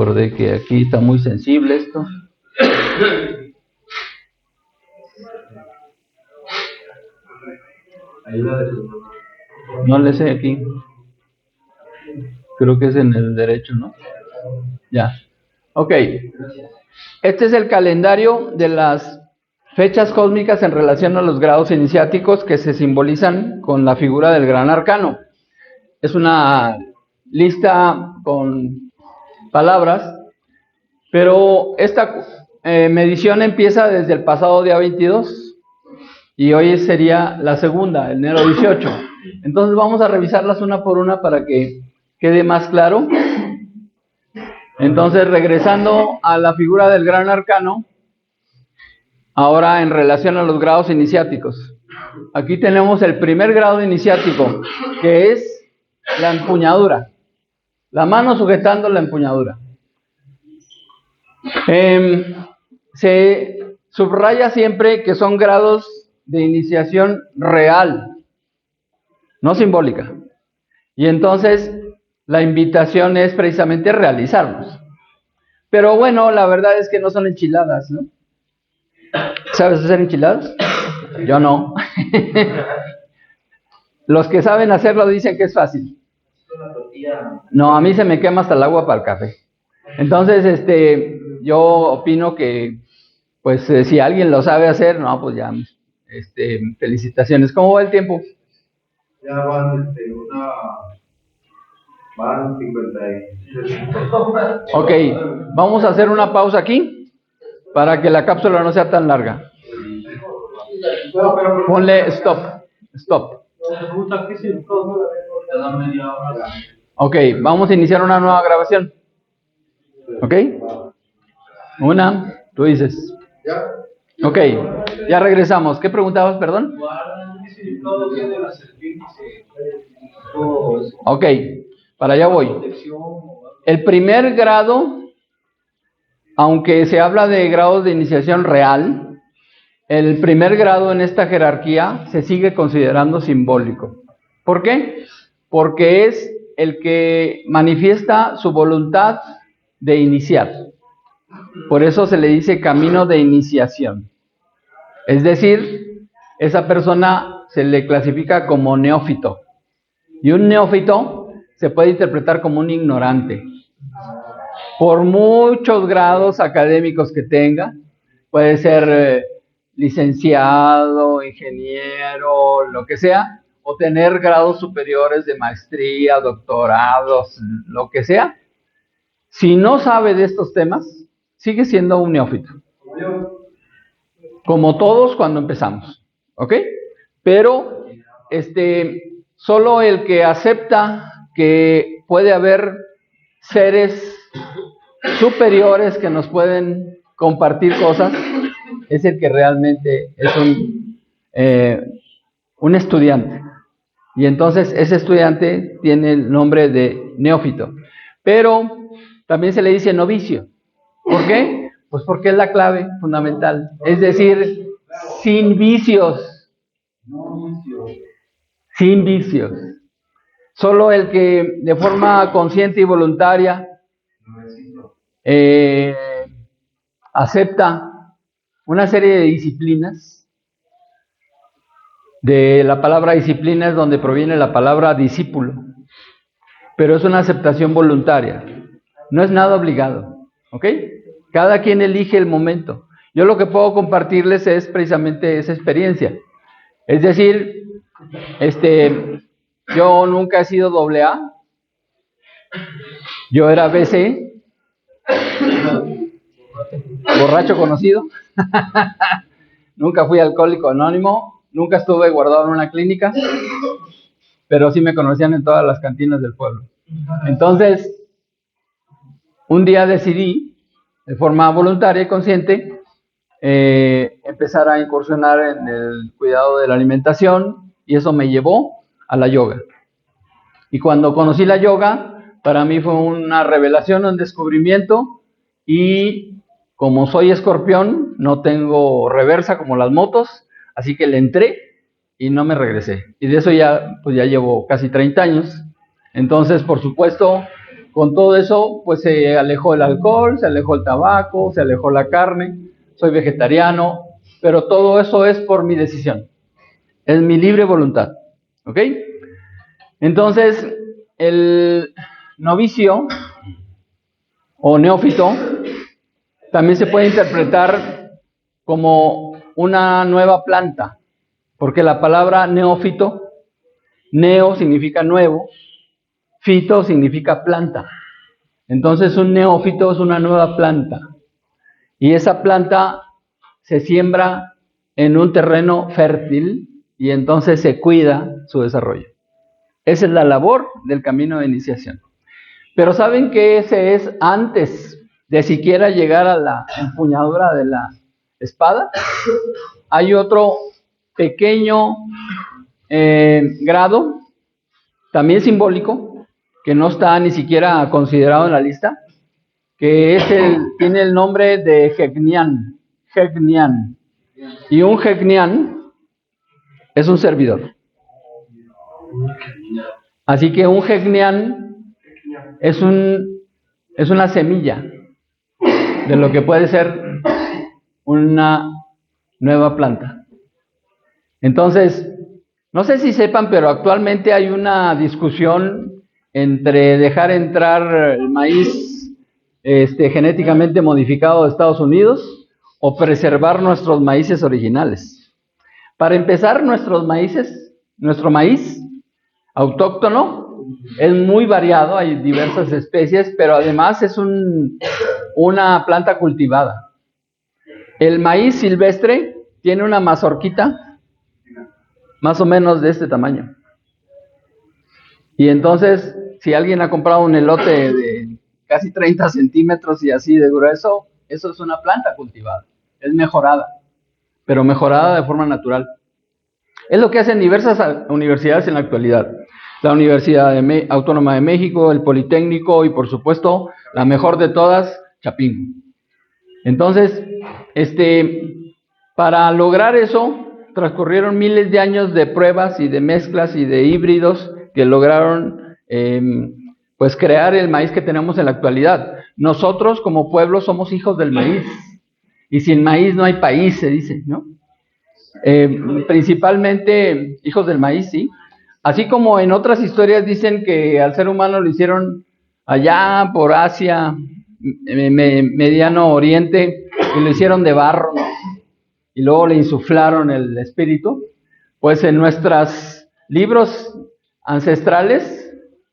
Recordé que aquí está muy sensible esto. No le sé aquí. Creo que es en el derecho, ¿no? Ya. Ok. Este es el calendario de las fechas cósmicas en relación a los grados iniciáticos que se simbolizan con la figura del gran arcano. Es una lista con palabras, pero esta medición empieza desde el pasado día 22 y hoy sería la segunda, enero 18. Entonces vamos a revisarlas una por una para que quede más claro. Entonces, regresando a la figura del gran arcano, ahora en relación a los grados iniciáticos. Aquí tenemos el primer grado iniciático, que es la empuñadura. La mano sujetando la empuñadura. Se subraya siempre que son grados de iniciación real, no simbólica. Y entonces la invitación es precisamente realizarlos. Pero bueno, la verdad es que no son enchiladas, ¿no? ¿Sabes hacer enchiladas? Yo no. Los que saben hacerlo dicen que es fácil. No, a mí se me quema hasta el agua para el café. Entonces, yo opino que, pues, si alguien lo sabe hacer, no, pues ya, felicitaciones. ¿Cómo va el tiempo? Ya van, van 56. Ok, vamos a hacer una pausa aquí para que la cápsula no sea tan larga. Ponle stop. Ok, vamos a iniciar una nueva grabación. Ok, tú dices. Ok, ya regresamos. ¿Qué preguntabas, perdón? Ok, para allá voy. El primer grado, aunque se habla de grados de iniciación real, el primer grado en esta jerarquía se sigue considerando simbólico. ¿Por qué? Porque es el que manifiesta su voluntad de iniciar. Por eso se le dice camino de iniciación. Es decir, esa persona se le clasifica como neófito. Y un neófito se puede interpretar como un ignorante. Por muchos grados académicos que tenga, puede ser licenciado, ingeniero, lo que sea, o tener grados superiores de maestría, doctorados, lo que sea. Si no sabe de estos temas, sigue siendo un neófito. Como todos cuando empezamos, ¿ok? Pero solo el que acepta que puede haber seres superiores que nos pueden compartir cosas es el que realmente es un estudiante. Y entonces ese estudiante tiene el nombre de neófito. Pero también se le dice novicio. ¿Por qué? Pues porque es la clave fundamental. Es decir, sin vicios. Sin vicios. Solo el que de forma consciente y voluntaria acepta una serie de disciplinas. De la palabra disciplina es donde proviene la palabra discípulo. Pero es una aceptación voluntaria. No es nada obligado. ¿Ok? Cada quien elige el momento. Yo lo que puedo compartirles es precisamente esa experiencia. Es decir, yo nunca he sido AA. Yo era BC. Borracho conocido. Nunca fui alcohólico anónimo. Nunca estuve guardado en una clínica. Pero sí me conocían en todas las cantinas del pueblo. Entonces, un día decidí, de forma voluntaria y consciente, empezar a incursionar en el cuidado de la alimentación, y eso me llevó a la yoga. Y cuando conocí la yoga, para mí fue una revelación, un descubrimiento, y como soy escorpión, no tengo reversa como las motos, así que le entré y no me regresé. Y de eso ya llevo casi 30 años. Entonces, por supuesto, con todo eso, pues se alejó el alcohol, se alejó el tabaco, se alejó la carne, soy vegetariano, pero todo eso es por mi decisión, es mi libre voluntad, ¿ok? Entonces, el novicio o neófito también se puede interpretar como una nueva planta, porque la palabra neófito, neo significa nuevo, fito significa planta. Entonces un neófito es una nueva planta y esa planta se siembra en un terreno fértil y entonces se cuida su desarrollo. Esa es la labor del camino de iniciación. Pero ¿saben que ese es antes de siquiera llegar a la empuñadura de la espada? Hay otro pequeño grado, también simbólico, que no está ni siquiera considerado en la lista, que tiene el nombre de Hegnian. Y un Hegnian es un servidor. Así que un Hegnian es una semilla de lo que puede ser una nueva planta. Entonces, no sé si sepan, pero actualmente hay una discusión entre dejar entrar el maíz genéticamente modificado de Estados Unidos o preservar nuestros maíces originales. Para empezar, nuestro maíz autóctono es muy variado, hay diversas especies, pero además es una planta cultivada. El maíz silvestre tiene una mazorquita más o menos de este tamaño. Y entonces, si alguien ha comprado un elote de casi 30 centímetros y así de grueso, eso es una planta cultivada. Es mejorada, pero mejorada de forma natural. Es lo que hacen diversas universidades en la actualidad. La Universidad Autónoma de México, el Politécnico y por supuesto, la mejor de todas, Chapingo. Entonces, para lograr eso, transcurrieron miles de años de pruebas y de mezclas y de híbridos que lograron pues crear el maíz que tenemos en la actualidad. Nosotros como pueblo somos hijos del maíz y sin maíz no hay país, se dice, ¿no? Principalmente hijos del maíz, sí. Así como en otras historias dicen que al ser humano lo hicieron allá por Asia, Mediano Oriente, y lo hicieron de barro, ¿no? Y luego le insuflaron el espíritu, pues en nuestros libros ancestrales,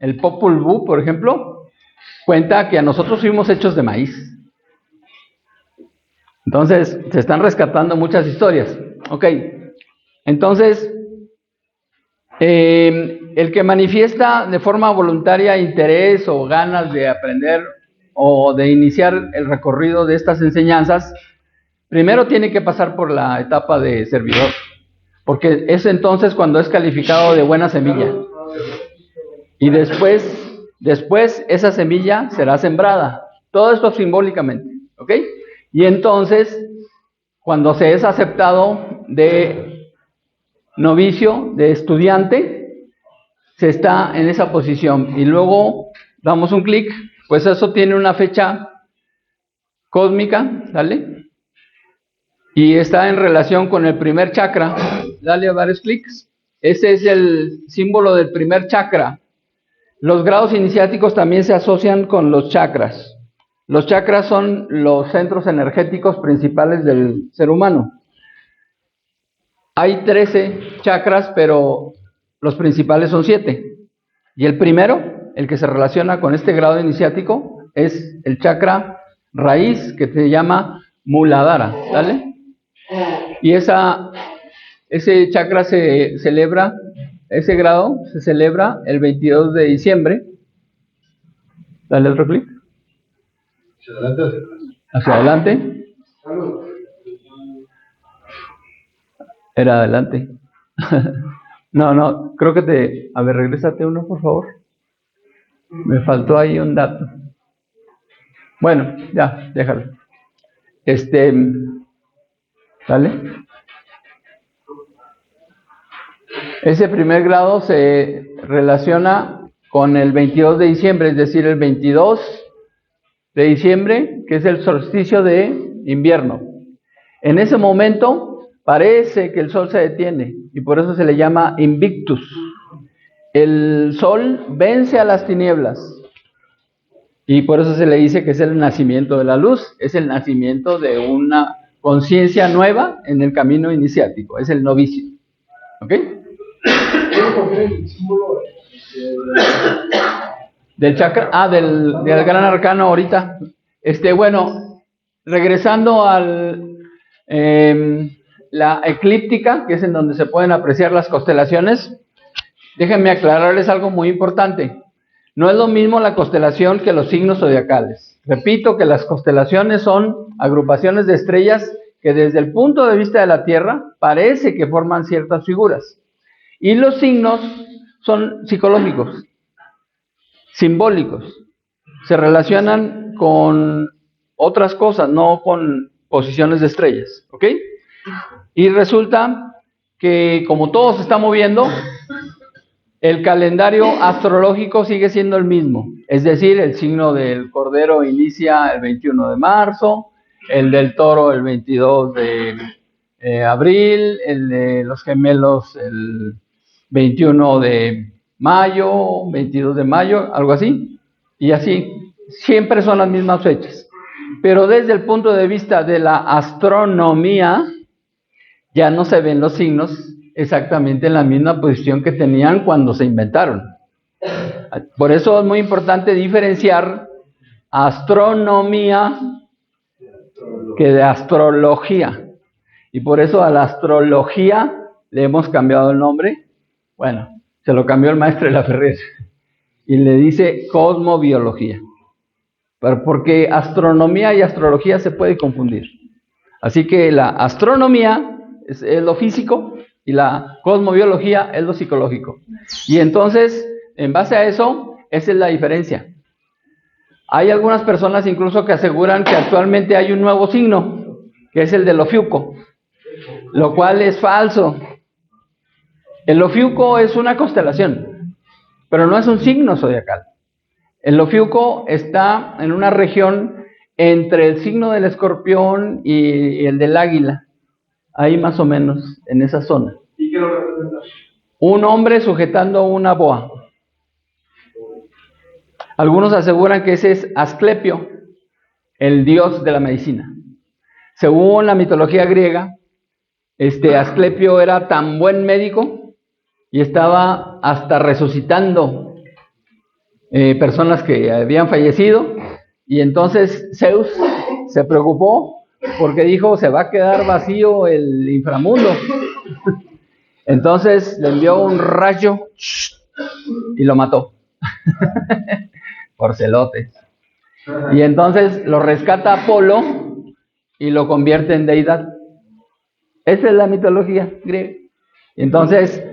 el Popol Vuh, por ejemplo, cuenta que a nosotros fuimos hechos de maíz. Entonces, se están rescatando muchas historias. Ok, entonces, el que manifiesta de forma voluntaria interés o ganas de aprender o de iniciar el recorrido de estas enseñanzas, primero tiene que pasar por la etapa de servidor, porque es entonces cuando es calificado de buena semilla. Y después esa semilla será sembrada. Todo esto simbólicamente, ¿ok? Y entonces, cuando se es aceptado de novicio, de estudiante, se está en esa posición. Y luego damos un clic, pues eso tiene una fecha cósmica, ¿vale? Y está en relación con el primer chakra. Dale a varios clics. Ese es el símbolo del primer chakra. Los grados iniciáticos también se asocian con los chakras. Los chakras son los centros energéticos principales del ser humano. Hay 13 chakras, pero los principales son 7. Y el primero, el que se relaciona con este grado iniciático, es el chakra raíz, que se llama Muladhara, ¿vale? Y ese chakra se celebra, ese grado se celebra el 22 de diciembre. Dale otro clic. Hacia adelante. Hacia adelante. Era adelante. No, creo que a ver, regrésate uno, por favor. Me faltó ahí un dato. Bueno, ya, déjalo. ¿Vale? Ese primer grado se relaciona con el 22 de diciembre, es decir, el 22 de diciembre, que es el solsticio de invierno. En ese momento parece que el sol se detiene y por eso se le llama invictus. El sol vence a las tinieblas y por eso se le dice que es el nacimiento de la luz, es el nacimiento de una conciencia nueva en el camino iniciático, es el novicio. ¿Ok? El símbolo Del chakra, del gran arcano ahorita. Bueno, regresando al la eclíptica, que es en donde se pueden apreciar las constelaciones, déjenme aclararles algo muy importante. No es lo mismo la constelación que los signos zodiacales. Repito que las constelaciones son agrupaciones de estrellas que desde el punto de vista de la Tierra parece que forman ciertas figuras. Y los signos son psicológicos, simbólicos. Se relacionan con otras cosas, no con posiciones de estrellas. ¿Ok? Y resulta que como todo se está moviendo, el calendario astrológico sigue siendo el mismo. Es decir, el signo del Cordero inicia el 21 de marzo, el del Toro el 22 de abril, el de los Gemelos el 21 de mayo, 22 de mayo, algo así. Y así, siempre son las mismas fechas. Pero desde el punto de vista de la astronomía, ya no se ven los signos exactamente en la misma posición que tenían cuando se inventaron. Por eso es muy importante diferenciar astronomía que de astrología. Y por eso a la astrología le hemos cambiado el nombre. Bueno, se lo cambió el maestro de la Ferrer y le dice cosmobiología. Porque astronomía y astrología se puede confundir. Así que la astronomía es lo físico y la cosmobiología es lo psicológico. Y entonces, en base a eso, esa es la diferencia. Hay algunas personas incluso que aseguran que actualmente hay un nuevo signo, que es el del Ofiuco, lo cual es falso. El Ofiuco es una constelación, pero no es un signo zodiacal. El Ofiuco está en una región entre el signo del Escorpión y el del Águila. Ahí más o menos, en esa zona. ¿Y qué lo representa? Un hombre sujetando una boa. Algunos aseguran que ese es Asclepio, el dios de la medicina. Según la mitología griega, Asclepio era tan buen médico y estaba hasta resucitando personas que habían fallecido, y entonces Zeus se preocupó porque dijo, se va a quedar vacío el inframundo. Entonces le envió un rayo y lo mató. Por celotes. Y entonces lo rescata Apolo y lo convierte en deidad. Esa es la mitología griega. Entonces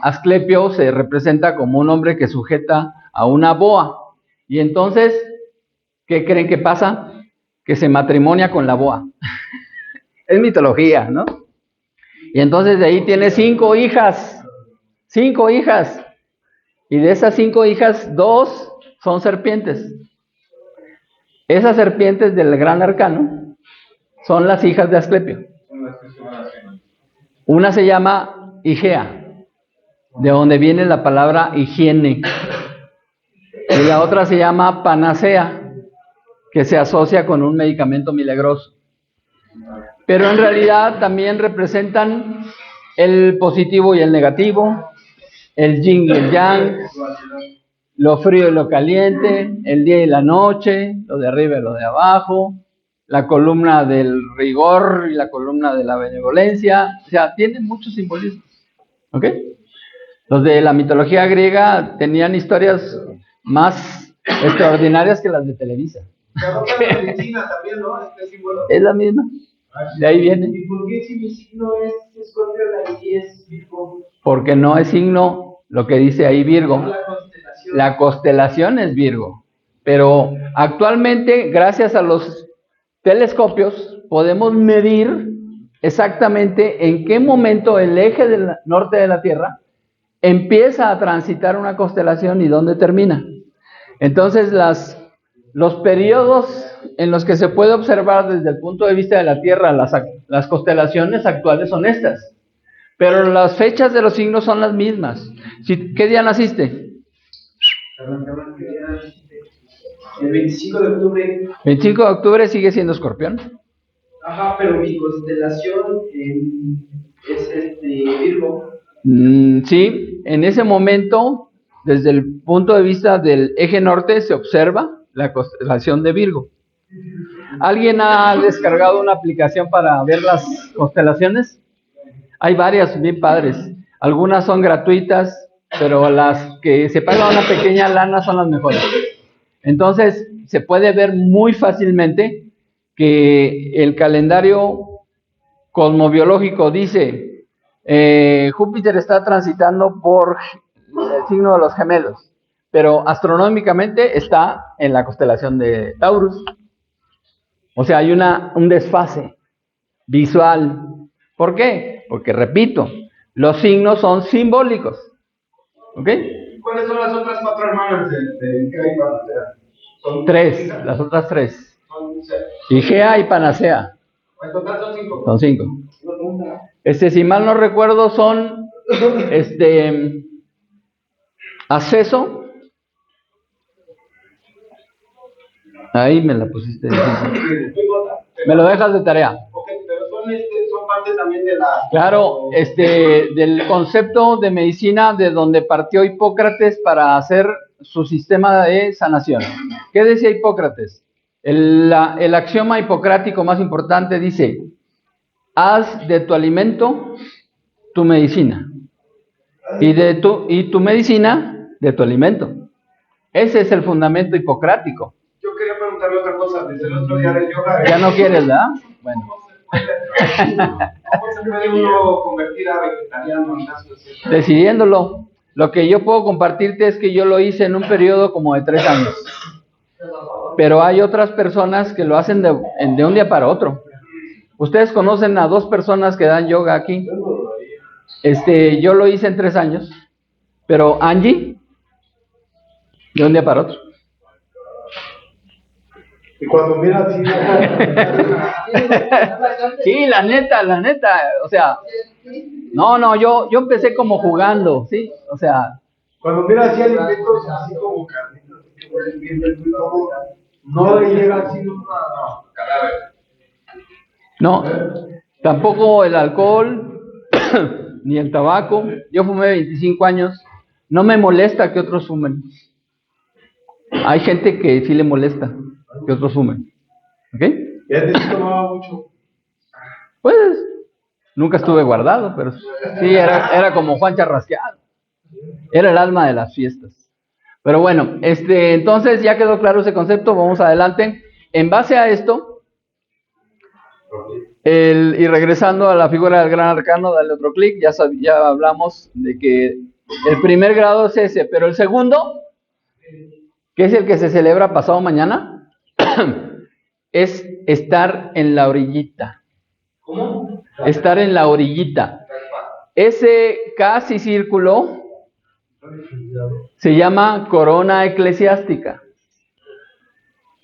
Asclepio se representa como un hombre que sujeta a una boa. Y entonces, ¿qué creen que pasa? Que se matrimonia con la boa. Es mitología, ¿no? Y entonces de ahí tiene 5 hijas. 5 hijas. Y de esas 5 hijas, 2 son serpientes. Esas serpientes del gran arcano son las hijas de Asclepio. Una se llama Igea, de donde viene la palabra higiene. Y la otra se llama Panacea, que se asocia con un medicamento milagroso. Pero en realidad también representan el positivo y el negativo, el yin y el yang, lo frío y lo caliente, el día y la noche, lo de arriba y lo de abajo, la columna del rigor y la columna de la benevolencia. O sea, tienen muchos simbolismos. ¿Ok? Los de la mitología griega tenían historias más extraordinarias que las de Televisa. La medicina también, ¿no? Símbolo. Es la misma. De ahí viene. ¿Y por qué si mi signo es Escorpio, y es Virgo? Porque no es signo lo que dice ahí Virgo. La constelación. La constelación es Virgo. Pero actualmente, gracias a los telescopios, podemos medir exactamente en qué momento el eje del norte de la Tierra empieza a transitar una constelación y dónde termina. Entonces, los periodos en los que se puede observar desde el punto de vista de la Tierra las constelaciones actuales son estas, pero las fechas de los signos son las mismas. ¿Qué día naciste? El 25 de octubre. 25 de octubre sigue siendo Escorpión. Ajá, pero mi constelación es Virgo. Sí, en ese momento, desde el punto de vista del eje norte, se observa la constelación de Virgo. ¿Alguien ha descargado una aplicación para ver las constelaciones? Hay varias bien padres. Algunas son gratuitas, pero las que se pagan una pequeña lana son las mejores. Entonces, se puede ver muy fácilmente que el calendario cosmobiológico dice, Júpiter está transitando por el signo de los Gemelos, pero astronómicamente está en la constelación de Taurus. O sea, hay un desfase visual. ¿Por qué? Porque, repito, los signos son simbólicos. ¿Ok? ¿Cuáles son las otras 4 hermanas de Igea y Panacea? Son 3, las otras 3. Son 6. Igea y Panacea. En total son 5. Son 5. Si mal no recuerdo, son Acceso. Ahí me la pusiste difícil. Me lo dejas de tarea. Ok, pero son parte también de la... Claro, del concepto de medicina de donde partió Hipócrates para hacer su sistema de sanación. ¿Qué decía Hipócrates? El axioma hipocrático más importante dice: haz de tu alimento tu medicina, y tu medicina de tu alimento. Ese es el fundamento hipocrático. Yo quería preguntarle otra cosa. Desde el otro día del yoga... ¿Ya no quieres, verdad? Bueno. ¿Cómo se puede uno convertir a vegetariano? Decidiéndolo. Lo que yo puedo compartirte es que yo lo hice en un periodo como de 3 años. Pero hay otras personas que lo hacen de un día para otro. Ustedes conocen a 2 personas que dan yoga aquí. Yo lo hice en 3 años. Pero Angie, de un día para otro. Y cuando mira así... Sí, la neta, o sea, no, yo empecé como jugando, ¿sí? O sea... Cuando mira así alimentos así como carnitas, que huelen bien del todo, no le llega así cadáver. No, tampoco el alcohol, ni el tabaco. Yo fumé 25 años, no me molesta que otros fumen. Hay gente que sí le molesta que otros fumen. ¿Ok? ¿Y antes sí tomaba mucho? Pues, nunca estuve guardado, pero sí, era como Juan Charrasqueado. Era el alma de las fiestas. Pero bueno, entonces ya quedó claro ese concepto, vamos adelante. En base a esto, y regresando a la figura del gran arcano, dale otro clic, ya hablamos de que el primer grado es ese, pero el segundo, que es el que se celebra pasado mañana, es estar en la orillita. ¿Cómo? Estar en la orillita. Ese casi círculo se llama corona eclesiástica.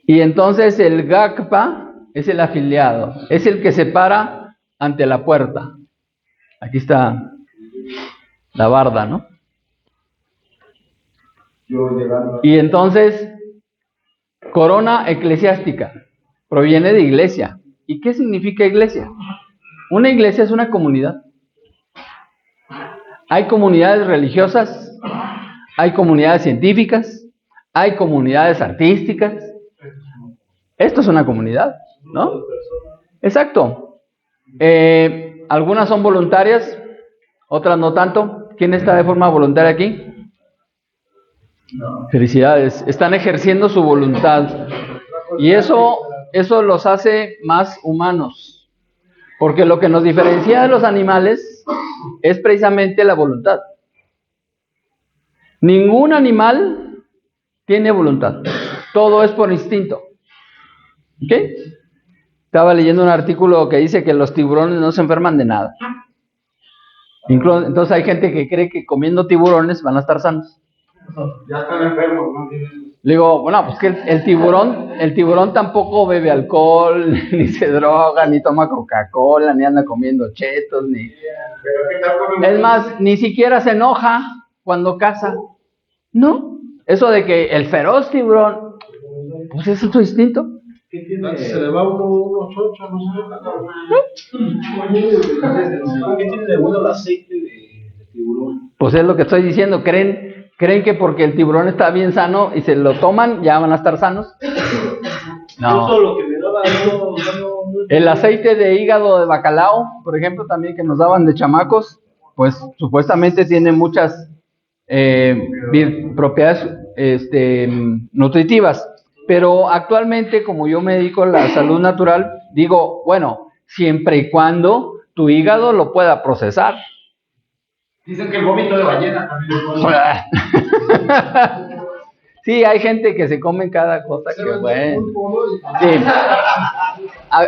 Y entonces el Gakpa es el afiliado, es el que se para ante la puerta. Aquí está la barda, ¿no? Y entonces, corona eclesiástica proviene de iglesia. ¿Y qué significa iglesia? Una iglesia es una comunidad. Hay comunidades religiosas, hay comunidades científicas, hay comunidades artísticas. Esto es una comunidad, ¿no? Exacto. Algunas son voluntarias, otras no tanto. ¿Quién está de forma voluntaria aquí? Felicidades. Están ejerciendo su voluntad. Y eso los hace más humanos. Porque lo que nos diferencia de los animales es precisamente la voluntad. Ningún animal tiene voluntad. Todo es por instinto. ¿Ok? Estaba leyendo un artículo que dice que los tiburones no se enferman de nada. Entonces hay gente que cree que comiendo tiburones van a estar sanos. Ya están enfermos, ¿no? Le digo, bueno, pues que el tiburón tampoco bebe alcohol, ni se droga, ni toma Coca-Cola, ni anda comiendo chetos, ni... Pero ¿qué tal con Es más, ni siquiera se enoja cuando caza. No, eso de que el feroz tiburón, pues ese es su instinto. ¿Qué tiene? Se le va unos ocho, no sé. ¿Qué tiene de bueno el aceite de tiburón? Pues es lo que estoy diciendo, creen que porque el tiburón está bien sano y se lo toman, ya van a estar sanos. No. Justo lo que me daba El aceite de hígado de bacalao, por ejemplo, también que nos daban de chamacos, pues supuestamente tiene muchas propiedades nutritivas. Pero actualmente, como yo me dedico a la salud natural, digo, bueno, siempre y cuando tu hígado lo pueda procesar. Dicen que el vómito de ballena también es bueno. Sí, hay gente que se come cada cosa que bueno. Sí.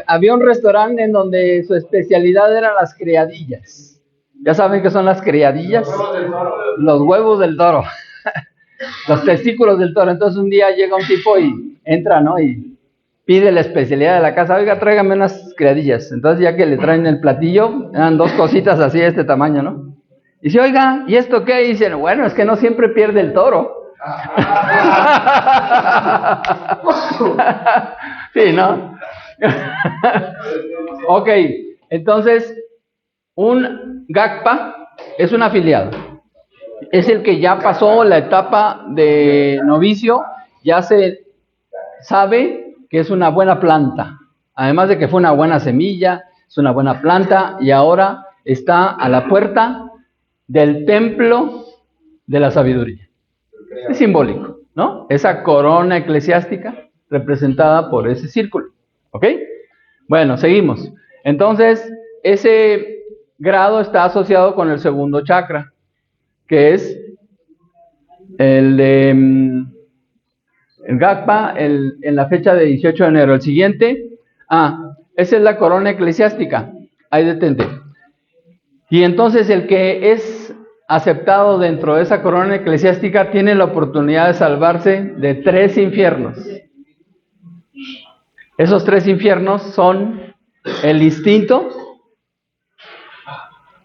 Había un restaurante en donde su especialidad eran las criadillas. ¿Ya saben qué son las criadillas? Los huevos del toro. Los testículos del toro. Entonces un día llega un tipo y entra, ¿no? Y pide la especialidad de la casa. Oiga, tráigame unas criadillas. Entonces ya que le traen el platillo, eran dos cositas así de este tamaño, ¿no? Y dice, oiga, ¿y esto qué? Y dicen, bueno, es que no siempre pierde el toro. Sí, ¿no? Ok, entonces, un GACPA es un afiliado. Es el que ya pasó la etapa de novicio, ya se sabe que es una buena planta. Además de que fue una buena semilla, es una buena planta y ahora está a la puerta del templo de la sabiduría. Es simbólico, ¿no? Esa corona eclesiástica representada por ese círculo, ¿ok? Bueno, seguimos. Entonces, ese grado está asociado con el segundo chakra, que es el de el GACPA en la fecha de 18 de enero. El siguiente, esa es la corona eclesiástica. Ahí detente. Y entonces el que es aceptado dentro de esa corona eclesiástica tiene la oportunidad de salvarse de 3 infiernos. Esos 3 infiernos son el instinto,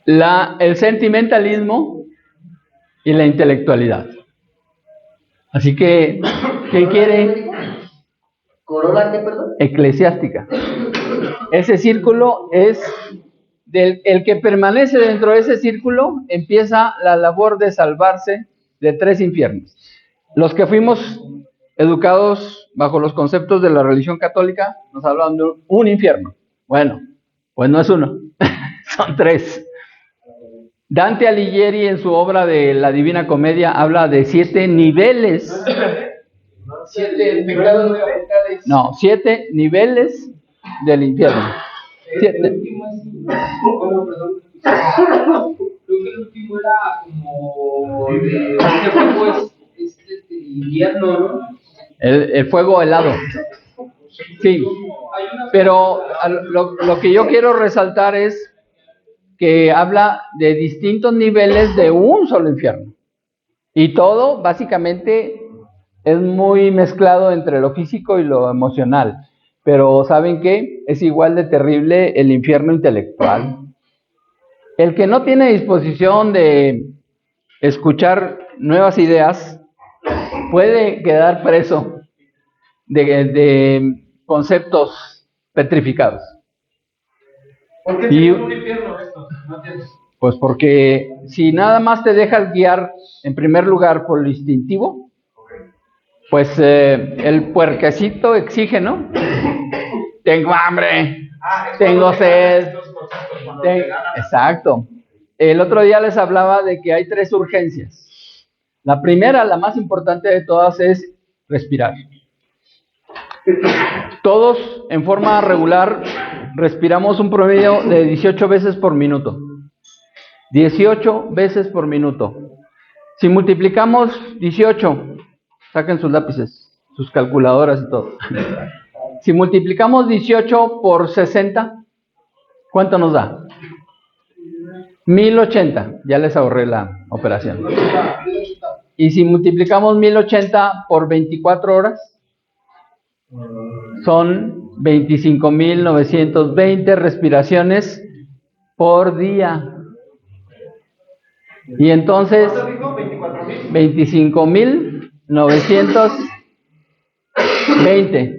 el sentimentalismo y la intelectualidad. Así que, ¿quién quiere? ¿Corona qué, perdón? Eclesiástica. Ese círculo es el que permanece dentro de ese círculo, empieza la labor de salvarse de 3 infiernos. Los que fuimos educados bajo los conceptos de la religión católica nos hablan de un infierno. Bueno, pues no es uno, son 3. Dante Alighieri en su obra de La Divina Comedia habla de 7 niveles. 7 pecados capitales. No, 7 niveles del infierno. 7. El último es. Bueno, perdón. Creo que el último era como. ¿Qué fuego es invierno, no? El fuego helado. Sí. Pero lo que yo quiero resaltar es que habla de distintos niveles de un solo infierno. Y todo, básicamente, es muy mezclado entre lo físico y lo emocional. Pero ¿saben qué? Es igual de terrible el infierno intelectual. El que no tiene disposición de escuchar nuevas ideas puede quedar preso de conceptos petrificados. ¿Por qué tiene un infierno esto? No entiendo. Pues porque si nada más te dejas guiar en primer lugar por lo instintivo, pues el puerquecito exige, ¿no? Tengo hambre, tengo sed. Exacto. El otro día les hablaba de que hay 3 urgencias. La primera, la más importante de todas, es respirar. Todos en forma regular respiramos un promedio de 18 veces por minuto. 18 veces por minuto. Si multiplicamos 18, saquen sus lápices, sus calculadoras y todo. Si multiplicamos 18 por 60, ¿cuánto nos da? 1080, ya les ahorré la operación. Y si multiplicamos 1080 por 24 horas, son 25.920 respiraciones por día. Y entonces, 25.920.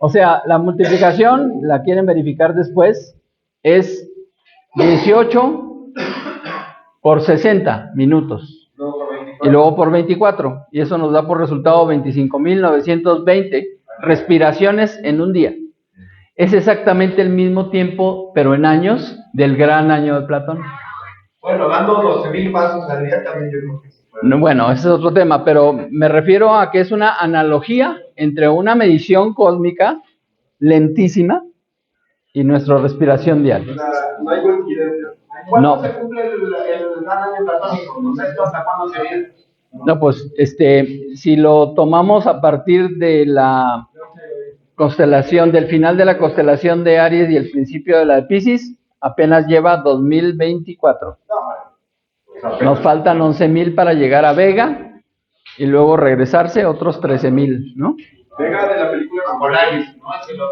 O sea, la multiplicación, la quieren verificar después, es 18 por 60 minutos. Y luego por 24. Y eso nos da por resultado 25.920 respiraciones en un día. Es exactamente el mismo tiempo, pero en años, del gran año de Platón. Bueno, dando 12.000 pasos al día también yo creo que sí puede. No, bueno, ese es otro tema, pero me refiero a que es una analogía entre una medición cósmica lentísima y nuestra respiración diaria. No hay coincidencia. ¿Cuándo No. se cumple el gran año platónico? No sé hasta cuándo sería. No, pues, si lo tomamos a partir de la constelación, del final de la constelación de Aries y el principio de la de Piscis, apenas lleva 2024. Nos faltan 11.000 para llegar a Vega y luego regresarse otros 13.000, ¿no? Vega de la película Polaris, ¿no?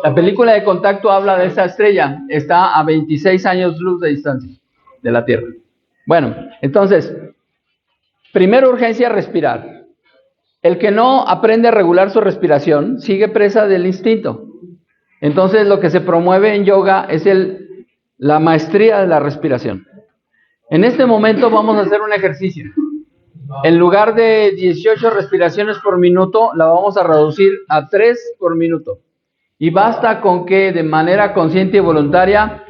La película de Contacto habla de esa estrella, está a 26 años luz de distancia de la Tierra. Bueno, entonces, primera urgencia, respirar. El que no aprende a regular su respiración sigue presa del instinto. Entonces, lo que se promueve en yoga es la maestría de la respiración. En este momento vamos a hacer un ejercicio. En lugar de 18 respiraciones por minuto, la vamos a reducir a 3 por minuto. Y basta con que de manera consciente y voluntaria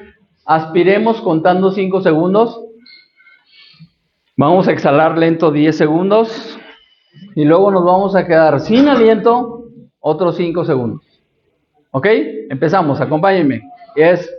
aspiremos contando 5 segundos. Vamos a exhalar lento 10 segundos. Y luego nos vamos a quedar sin aliento otros 5 segundos. ¿Ok? Empezamos, acompáñenme. Es...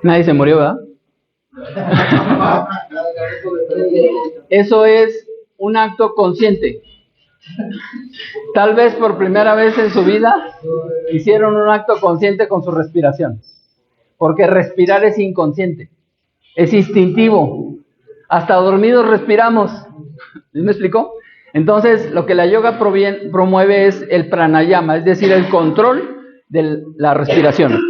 Nadie se murió, ¿verdad? Eso es un acto consciente. Tal vez por primera vez en su vida hicieron un acto consciente con su respiración. Porque respirar es inconsciente, es instintivo. Hasta dormidos respiramos. ¿Me explicó? Entonces, lo que la yoga promueve es el pranayama, es decir, el control de la respiración.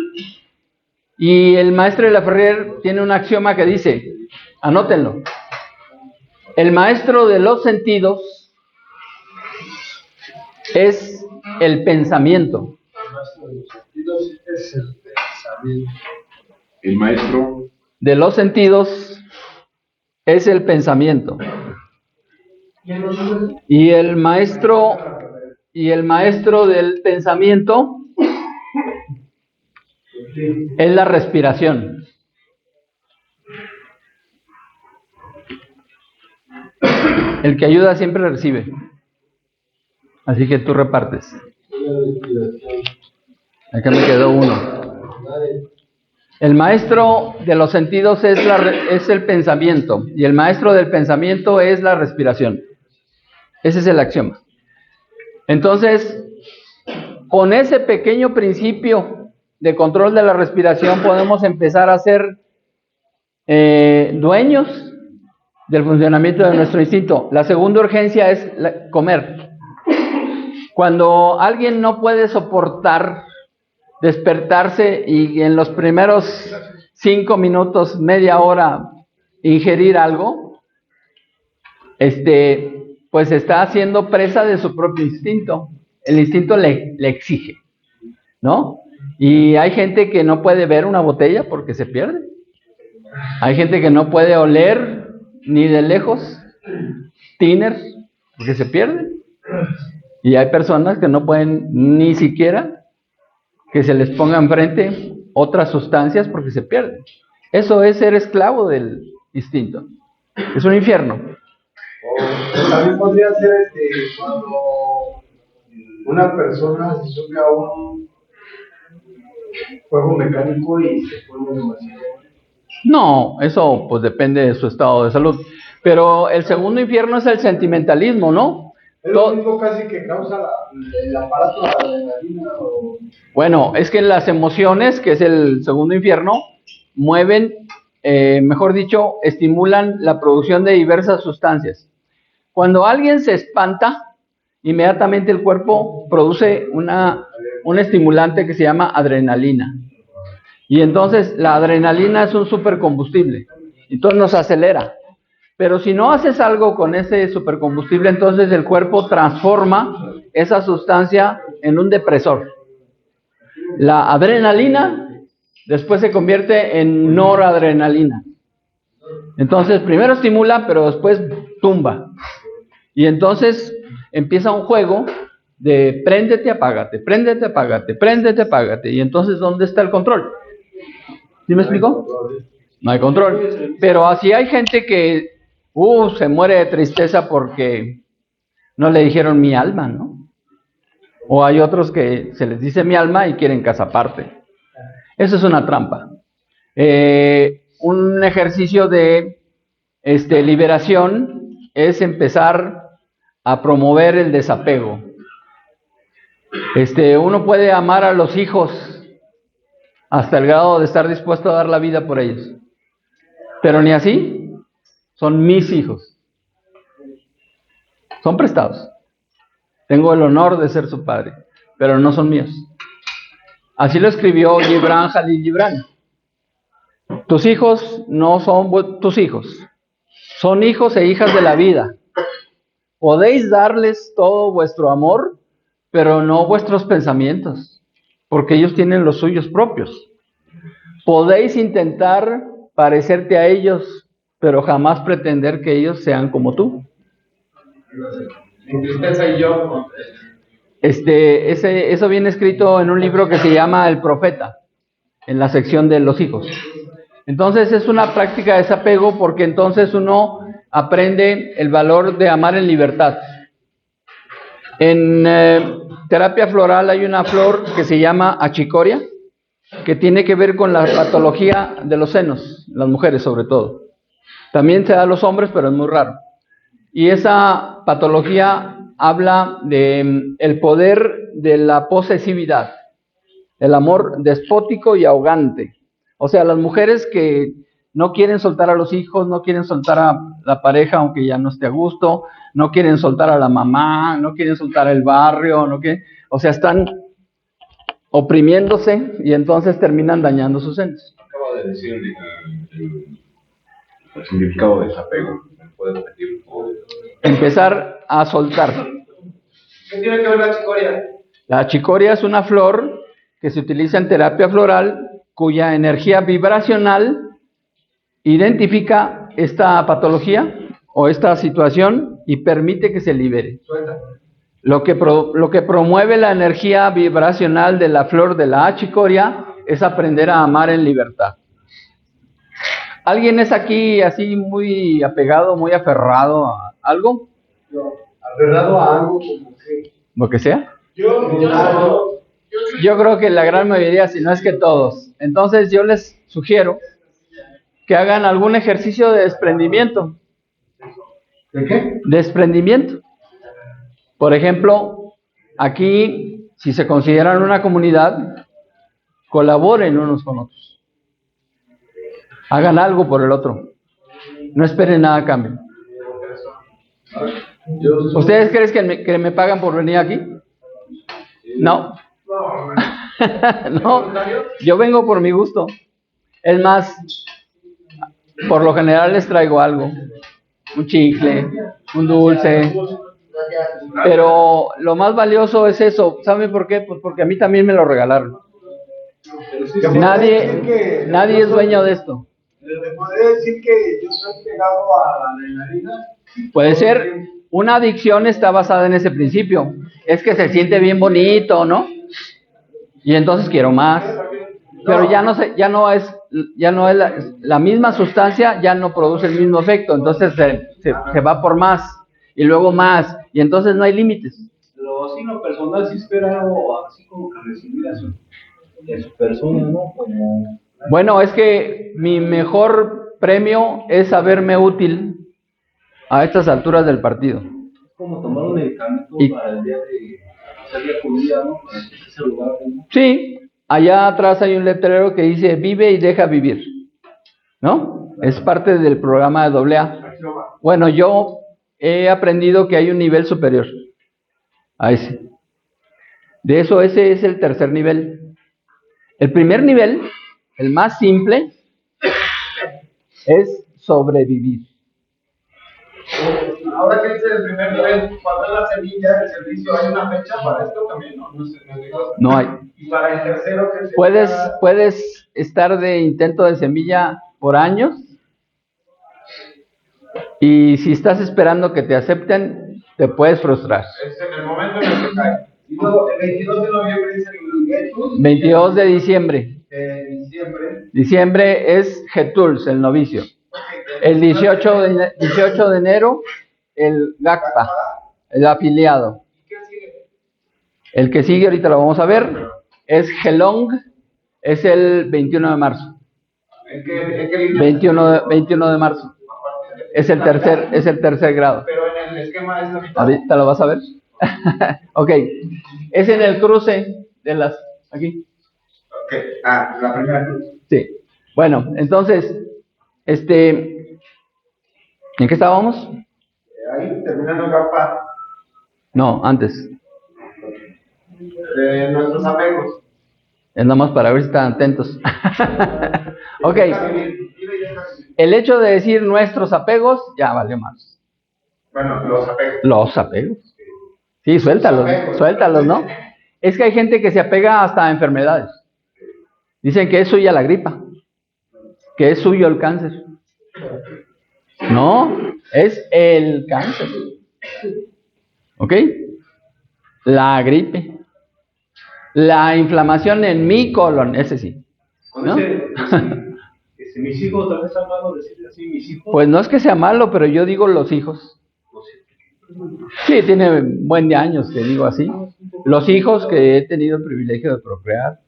Y el maestro de la Ferrer tiene un axioma que dice, anótenlo, el maestro de los sentidos es el pensamiento. El maestro De los sentidos es el pensamiento. Y el maestro del pensamiento es la respiración. El que ayuda siempre recibe. Así que tú repartes. Acá me quedó uno. El maestro de los sentidos es el pensamiento. Y el maestro del pensamiento es la respiración. Ese es el axioma. Entonces, con ese pequeño principio de control de la respiración podemos empezar a ser dueños del funcionamiento de nuestro instinto. La segunda urgencia es comer. Cuando alguien no puede soportar despertarse y en los primeros 5 minutos, media hora, ingerir algo, pues está siendo presa de su propio instinto. El instinto le exige, ¿no? Y hay gente que no puede ver una botella porque se pierde. Hay gente que no puede oler ni de lejos tinners porque se pierde. Y hay personas que no pueden ni siquiera que se les ponga enfrente otras sustancias porque se pierden. Eso es ser esclavo del instinto. Es un infierno. O también podría ser cuando una persona se sube a un juego mecánico y se pone demasiado. No, eso pues depende de su estado de salud. Pero el segundo infierno es el sentimentalismo, ¿no? Es lo mismo casi que causa el aparato de la adrenalina o... Bueno, es que las emociones, que es el segundo infierno, mueven, mejor dicho, estimulan la producción de diversas sustancias. Cuando alguien se espanta, inmediatamente el cuerpo produce un estimulante que se llama adrenalina. Y entonces la adrenalina es un supercombustible. Entonces nos acelera. Pero si no haces algo con ese supercombustible, entonces el cuerpo transforma esa sustancia en un depresor. La adrenalina después se convierte en noradrenalina. Entonces primero estimula, pero después tumba. Y entonces empieza un juego de préndete, apágate, préndete, apágate, préndete, apágate. Y entonces, ¿dónde está el control? ¿Sí me explico? No hay control. Pero así hay gente que se muere de tristeza porque no le dijeron mi alma, ¿no? O hay otros que se les dice mi alma y quieren casa aparte. Eso es una trampa. Un ejercicio de liberación es empezar a promover el desapego. Uno puede amar a los hijos hasta el grado de estar dispuesto a dar la vida por ellos. Pero ni así, son mis hijos. Son prestados. Tengo el honor de ser su padre, pero no son míos. Así lo escribió Gibran Jalil Gibran. Tus hijos no son tus hijos. Son hijos e hijas de la vida. Podéis darles todo vuestro amor, pero no vuestros pensamientos, porque ellos tienen los suyos propios. Podéis intentar parecerte a ellos, pero jamás pretender que ellos sean como tú. Eso viene escrito en un libro que se llama El Profeta, en la sección de los hijos. Entonces es una práctica de desapego porque entonces uno aprende el valor de amar en libertad. En terapia floral hay una flor que se llama achicoria, que tiene que ver con la patología de los senos, las mujeres sobre todo. También se da a los hombres, pero es muy raro. Y esa patología habla de el poder de la posesividad, el amor despótico y ahogante. O sea, las mujeres que no quieren soltar a los hijos, no quieren soltar a la pareja aunque ya no esté a gusto, no quieren soltar a la mamá, no quieren soltar el barrio, o sea, están oprimiéndose y entonces terminan dañando sus senos. Acabo de decir el significado de desapego. ¿Me puedes repetir? Empezar a soltar. ¿Qué tiene que ver la chicoria? La chicoria es una flor que se utiliza en terapia floral, cuya energía vibracional identifica esta patología o esta situación y permite que se libere. Lo que promueve la energía vibracional de la flor de la achicoria es aprender a amar en libertad. ¿Alguien es aquí así muy apegado, muy aferrado a algo? Aferrado a algo como que... ¿Lo que sea? Yo creo que la gran mayoría, si no es que todos. Entonces yo les sugiero que hagan algún ejercicio de desprendimiento. ¿De qué? Desprendimiento. Por ejemplo, aquí, si se consideran una comunidad, colaboren unos con otros. Hagan algo por el otro. No esperen nada a cambio. ¿Ustedes creen que me pagan por venir aquí? No. No, yo vengo por mi gusto. Es más, Por lo general les traigo algo, un chicle, un dulce, pero lo más valioso es eso. ¿Saben por qué? Pues porque a mí también me lo regalaron. Nadie es dueño de esto. ¿Podría decir que yo soy pegado a la adrenalina? Puede ser, una adicción está basada en ese principio. Es que se siente bien bonito, ¿no? Y entonces quiero más. Pero ya no es la misma sustancia, ya no produce el mismo efecto. Entonces se va por más y luego más. Y entonces no hay límites. Pero así en lo personal sí espera algo así como que recibir a su persona, ¿no? Como... Bueno, es que mi mejor premio es saberme útil a estas alturas del partido. Es como tomar un medicamento para el día de hacer la comida, ¿no? Para que esté saludable, ¿no? Sí, allá atrás hay un letrero que dice vive y deja vivir, ¿no? Es parte del programa de AA. Bueno, yo he aprendido que hay un nivel superior a ese. De eso, ese es el tercer nivel. El primer nivel, el más simple, es sobrevivir. Ahora que dice el primer nivel, cuando es la semilla del servicio, ¿hay una fecha para esto también? No hay. Y para el tercero, que sería... Puedes estar de intento de semilla por años, y si estás esperando que te acepten, te puedes frustrar. Es en el momento en el que cae. Y luego, el 22 de noviembre dice el Getuls. 22 de diciembre. Diciembre. Diciembre es Getuls, el novicio. El 18 de enero, el Gakpa, el afiliado. El que sigue, ahorita lo vamos a ver, es Gelong, es el 21 de marzo. ¿En qué 21 de marzo. Es el tercer grado. Pero en el esquema es la mitad. Ahorita lo vas a ver. Ok. Es en el cruce de las... Aquí. Ok. La primera cruz. Sí. Bueno, entonces, ¿en qué estábamos? Ahí, terminando capa. No, antes. De nuestros apegos. Es nada más para ver si están atentos. Ok. El hecho de decir nuestros apegos, ya valió más. Bueno, los apegos. Los apegos. Sí, suéltalos, ¿no? Es que hay gente que se apega hasta a enfermedades. Dicen que es suya la gripa, que es suyo el cáncer. No, es el cáncer. ¿Ok? La gripe. La inflamación en mi colon, ese sí. ¿No? Si mis hijos, tal vez es malo decirle así, mis hijos. Pues no es que sea malo, pero yo digo los hijos. Sí, tiene buen de años que digo así. Los hijos que he tenido el privilegio de procrear.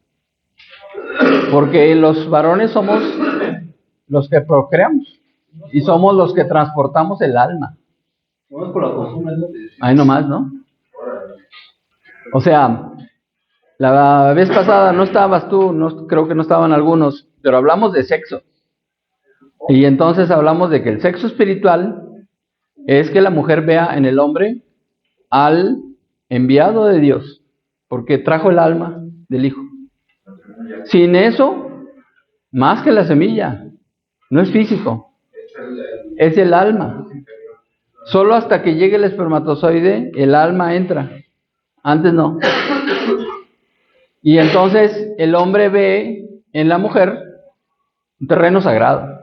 Porque los varones somos los que procreamos. Y somos los que transportamos el alma. No es por la costumbre, ¿no? Ahí nomás, ¿no? O sea, la vez pasada no estabas tú, creo que no estaban algunos, pero hablamos de sexo. Y entonces hablamos de que el sexo espiritual es que la mujer vea en el hombre al enviado de Dios, porque trajo el alma del hijo. Sin eso, más que la semilla, no es físico, es el alma. Solo hasta que llegue el espermatozoide, el alma entra. Antes no. Y entonces el hombre ve en la mujer un terreno sagrado.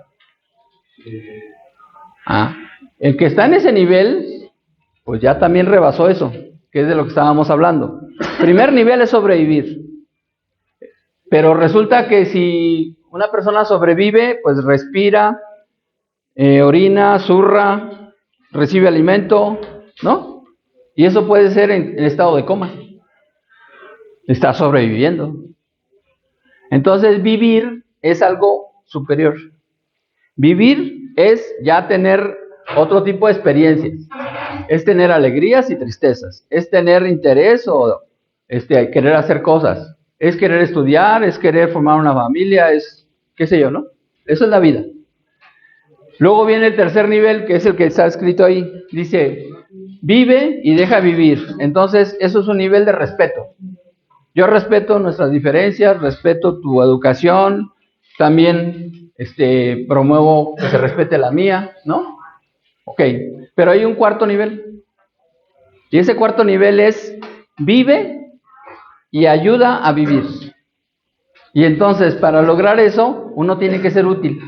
El que está en ese nivel, pues ya también rebasó eso, que es de lo que estábamos hablando. Primer nivel es sobrevivir. Pero resulta que si una persona sobrevive, pues respira, orina, zurra, recibe alimento, ¿no? Y eso puede ser en estado de coma. Está sobreviviendo. Entonces vivir es algo superior. Vivir es ya tener otro tipo de experiencias. Es tener alegrías y tristezas. Es tener interés o querer hacer cosas. Es querer estudiar, es querer formar una familia, es qué sé yo, ¿no? Eso es la vida. Luego viene el tercer nivel, que es el que está escrito ahí. Dice, vive y deja vivir. Entonces, eso es un nivel de respeto. Yo respeto nuestras diferencias, respeto tu educación, también promuevo que se respete la mía, ¿no? Ok, pero hay un cuarto nivel. Y ese cuarto nivel es vive y ayuda a vivir. Y entonces, para lograr eso, uno tiene que ser útil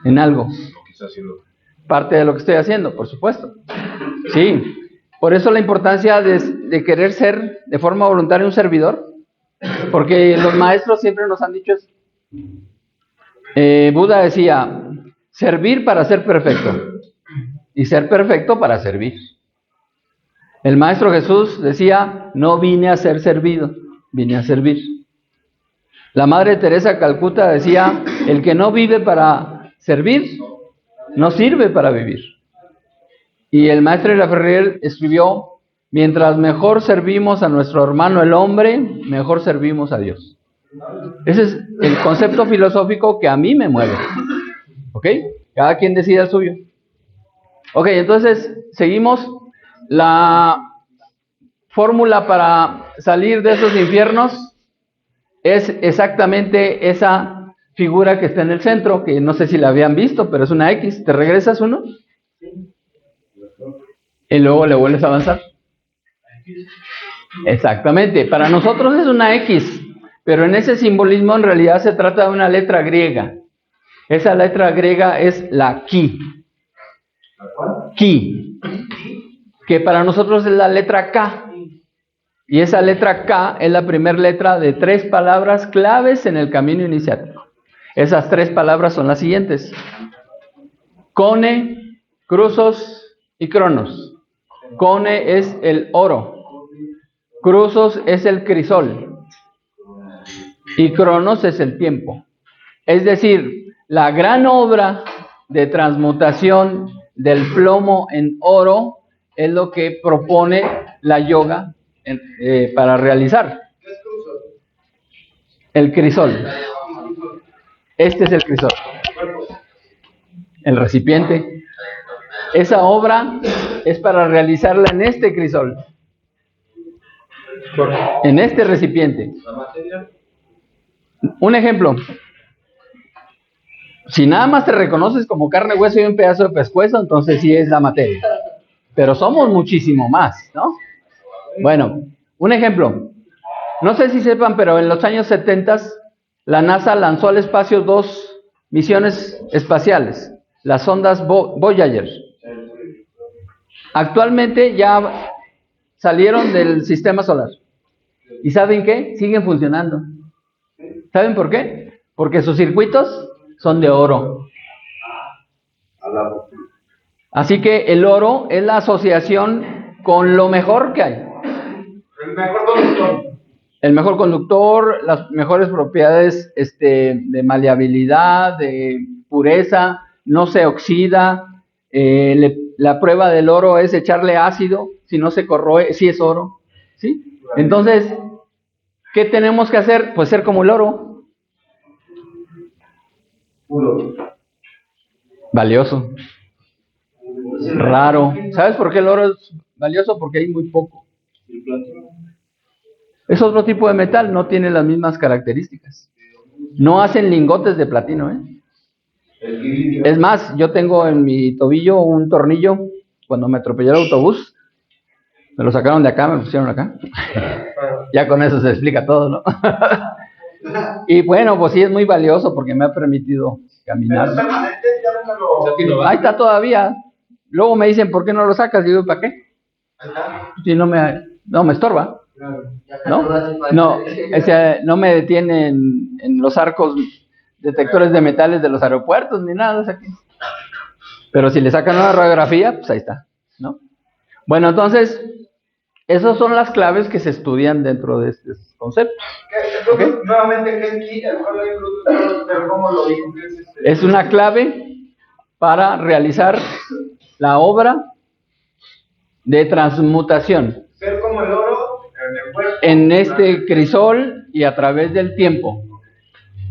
en algo. Parte de lo que estoy haciendo, por supuesto. Sí, por eso la importancia de querer ser de forma voluntaria un servidor, porque los maestros siempre nos han dicho eso. Buda decía, servir para ser perfecto y ser perfecto para servir. El Maestro Jesús decía, no vine a ser servido, vine a servir. La Madre Teresa de Calcuta decía, el que no vive para servir, no sirve para vivir. Y el Maestro de la Ferrer escribió, mientras mejor servimos a nuestro hermano el hombre, mejor servimos a Dios. Ese es el concepto filosófico que a mí me mueve. ¿Ok? Cada quien decide el suyo. Ok, entonces seguimos. La fórmula para salir de esos infiernos es exactamente esa figura que está en el centro, que no sé si la habían visto, pero es una X. ¿Te regresas uno? Y luego le vuelves a avanzar. Exactamente. Para nosotros es una X, pero en ese simbolismo en realidad se trata de una letra griega. Esa letra griega es la Ki. Ki. Que para nosotros es la letra K. Y esa letra K es la primera letra de 3 palabras claves en el camino iniciático. Esas 3 palabras son las siguientes: Kone, Cruzos y Cronos. Kone es el oro, Cruzos es el crisol y Cronos es el tiempo. Es decir, la gran obra de transmutación del plomo en oro es lo que propone la yoga para realizar. El crisol. Este es el crisol. El recipiente. Esa obra es para realizarla en este crisol. En este recipiente. Un ejemplo. Si nada más te reconoces como carne, hueso y un pedazo de pescuezo, entonces sí es la materia. Pero somos muchísimo más, ¿no? Bueno, un ejemplo. No sé si sepan, pero en los años 70 la NASA lanzó al espacio 2 misiones espaciales, las sondas Voyager. Actualmente ya salieron del sistema solar. ¿Y saben qué? Siguen funcionando. ¿Saben por qué? Porque sus circuitos son de oro. Así que el oro es la asociación con lo mejor que hay. El mejor conductor. El mejor conductor, las mejores propiedades de maleabilidad, de pureza, no se oxida. La prueba del oro es echarle ácido, si no se corroe, si es oro. ¿Sí? Entonces, ¿qué tenemos que hacer? Pues ser como el oro. Puro. Valioso. Raro. ¿Sabes por qué el oro es valioso? Porque hay muy poco. Es otro tipo de metal, no tiene las mismas características. No hacen lingotes de platino, ¿eh? Es más, yo tengo en mi tobillo un tornillo. Cuando me atropelló el autobús, me lo sacaron de acá, me lo pusieron acá. Ya con eso se explica todo, ¿no? Y bueno, pues sí es muy valioso porque me ha permitido caminar. Ahí está todavía. Luego me dicen, ¿por qué no lo sacas? Digo, ¿para qué? Si no me estorba. ¿No? No me detiene en los arcos detectores de metales de los aeropuertos ni nada. Pero si le sacan una radiografía, pues ahí está, ¿no? Bueno, entonces, esas son las claves que se estudian dentro de estos conceptos. Entonces, nuevamente, ¿qué es ki? Pero ¿cómo lo dijo? Es una clave para realizar la obra de transmutación. Ser como el oro en este crisol y a través del tiempo.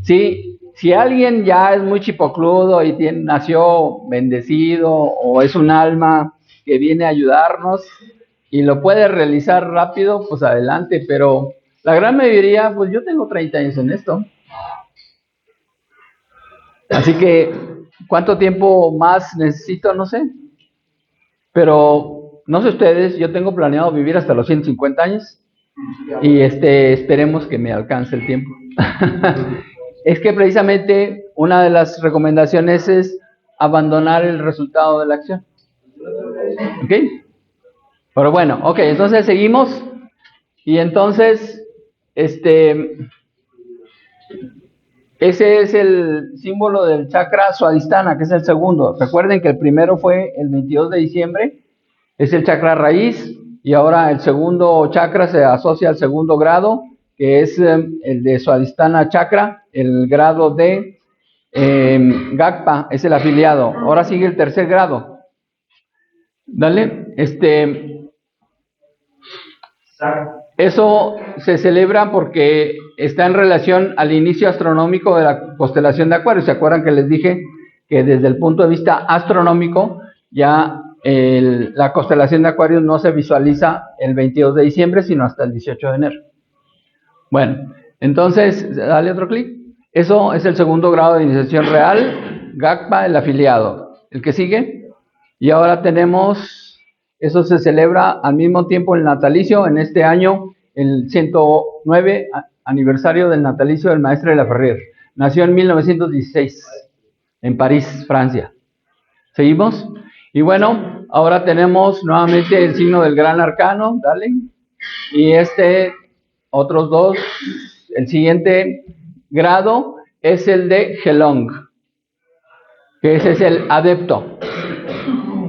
¿Sí? Si alguien ya es muy chipocludo y nació bendecido o es un alma que viene a ayudarnos y lo puede realizar rápido, pues adelante, pero la gran mayoría, pues yo tengo 30 años en esto. Así que, ¿cuánto tiempo más necesito? No sé. Pero, no sé ustedes, yo tengo planeado vivir hasta los 150 años. Y esperemos que me alcance el tiempo. Es que precisamente una de las recomendaciones es abandonar el resultado de la acción. ¿Ok? Pero bueno, ok, entonces seguimos. Y entonces, ese es el símbolo del chakra Swadhisthana, que es el segundo. Recuerden que el primero fue el 22 de diciembre, es el chakra raíz, y ahora el segundo chakra se asocia al segundo grado, que es el de Swadhisthana chakra, el grado de Gakpa, es el afiliado. Ahora sigue el tercer grado. Dale, eso se celebra porque está en relación al inicio astronómico de la constelación de Acuario. ¿Se acuerdan que les dije que desde el punto de vista astronómico ya la constelación de Acuario no se visualiza el 22 de diciembre, sino hasta el 18 de enero? Bueno, entonces, dale otro clic. Eso es el segundo grado de iniciación real, Gakpa, el afiliado. ¿El que sigue? Y ahora tenemos, eso se celebra al mismo tiempo el natalicio, en este año, el 109 aniversario del natalicio del maestro de la Ferrer. Nació en 1916, en París, Francia. ¿Seguimos? Y bueno, ahora tenemos nuevamente el signo del gran arcano, dale. Y otros dos, el siguiente grado es el de Gelong, que ese es el adepto.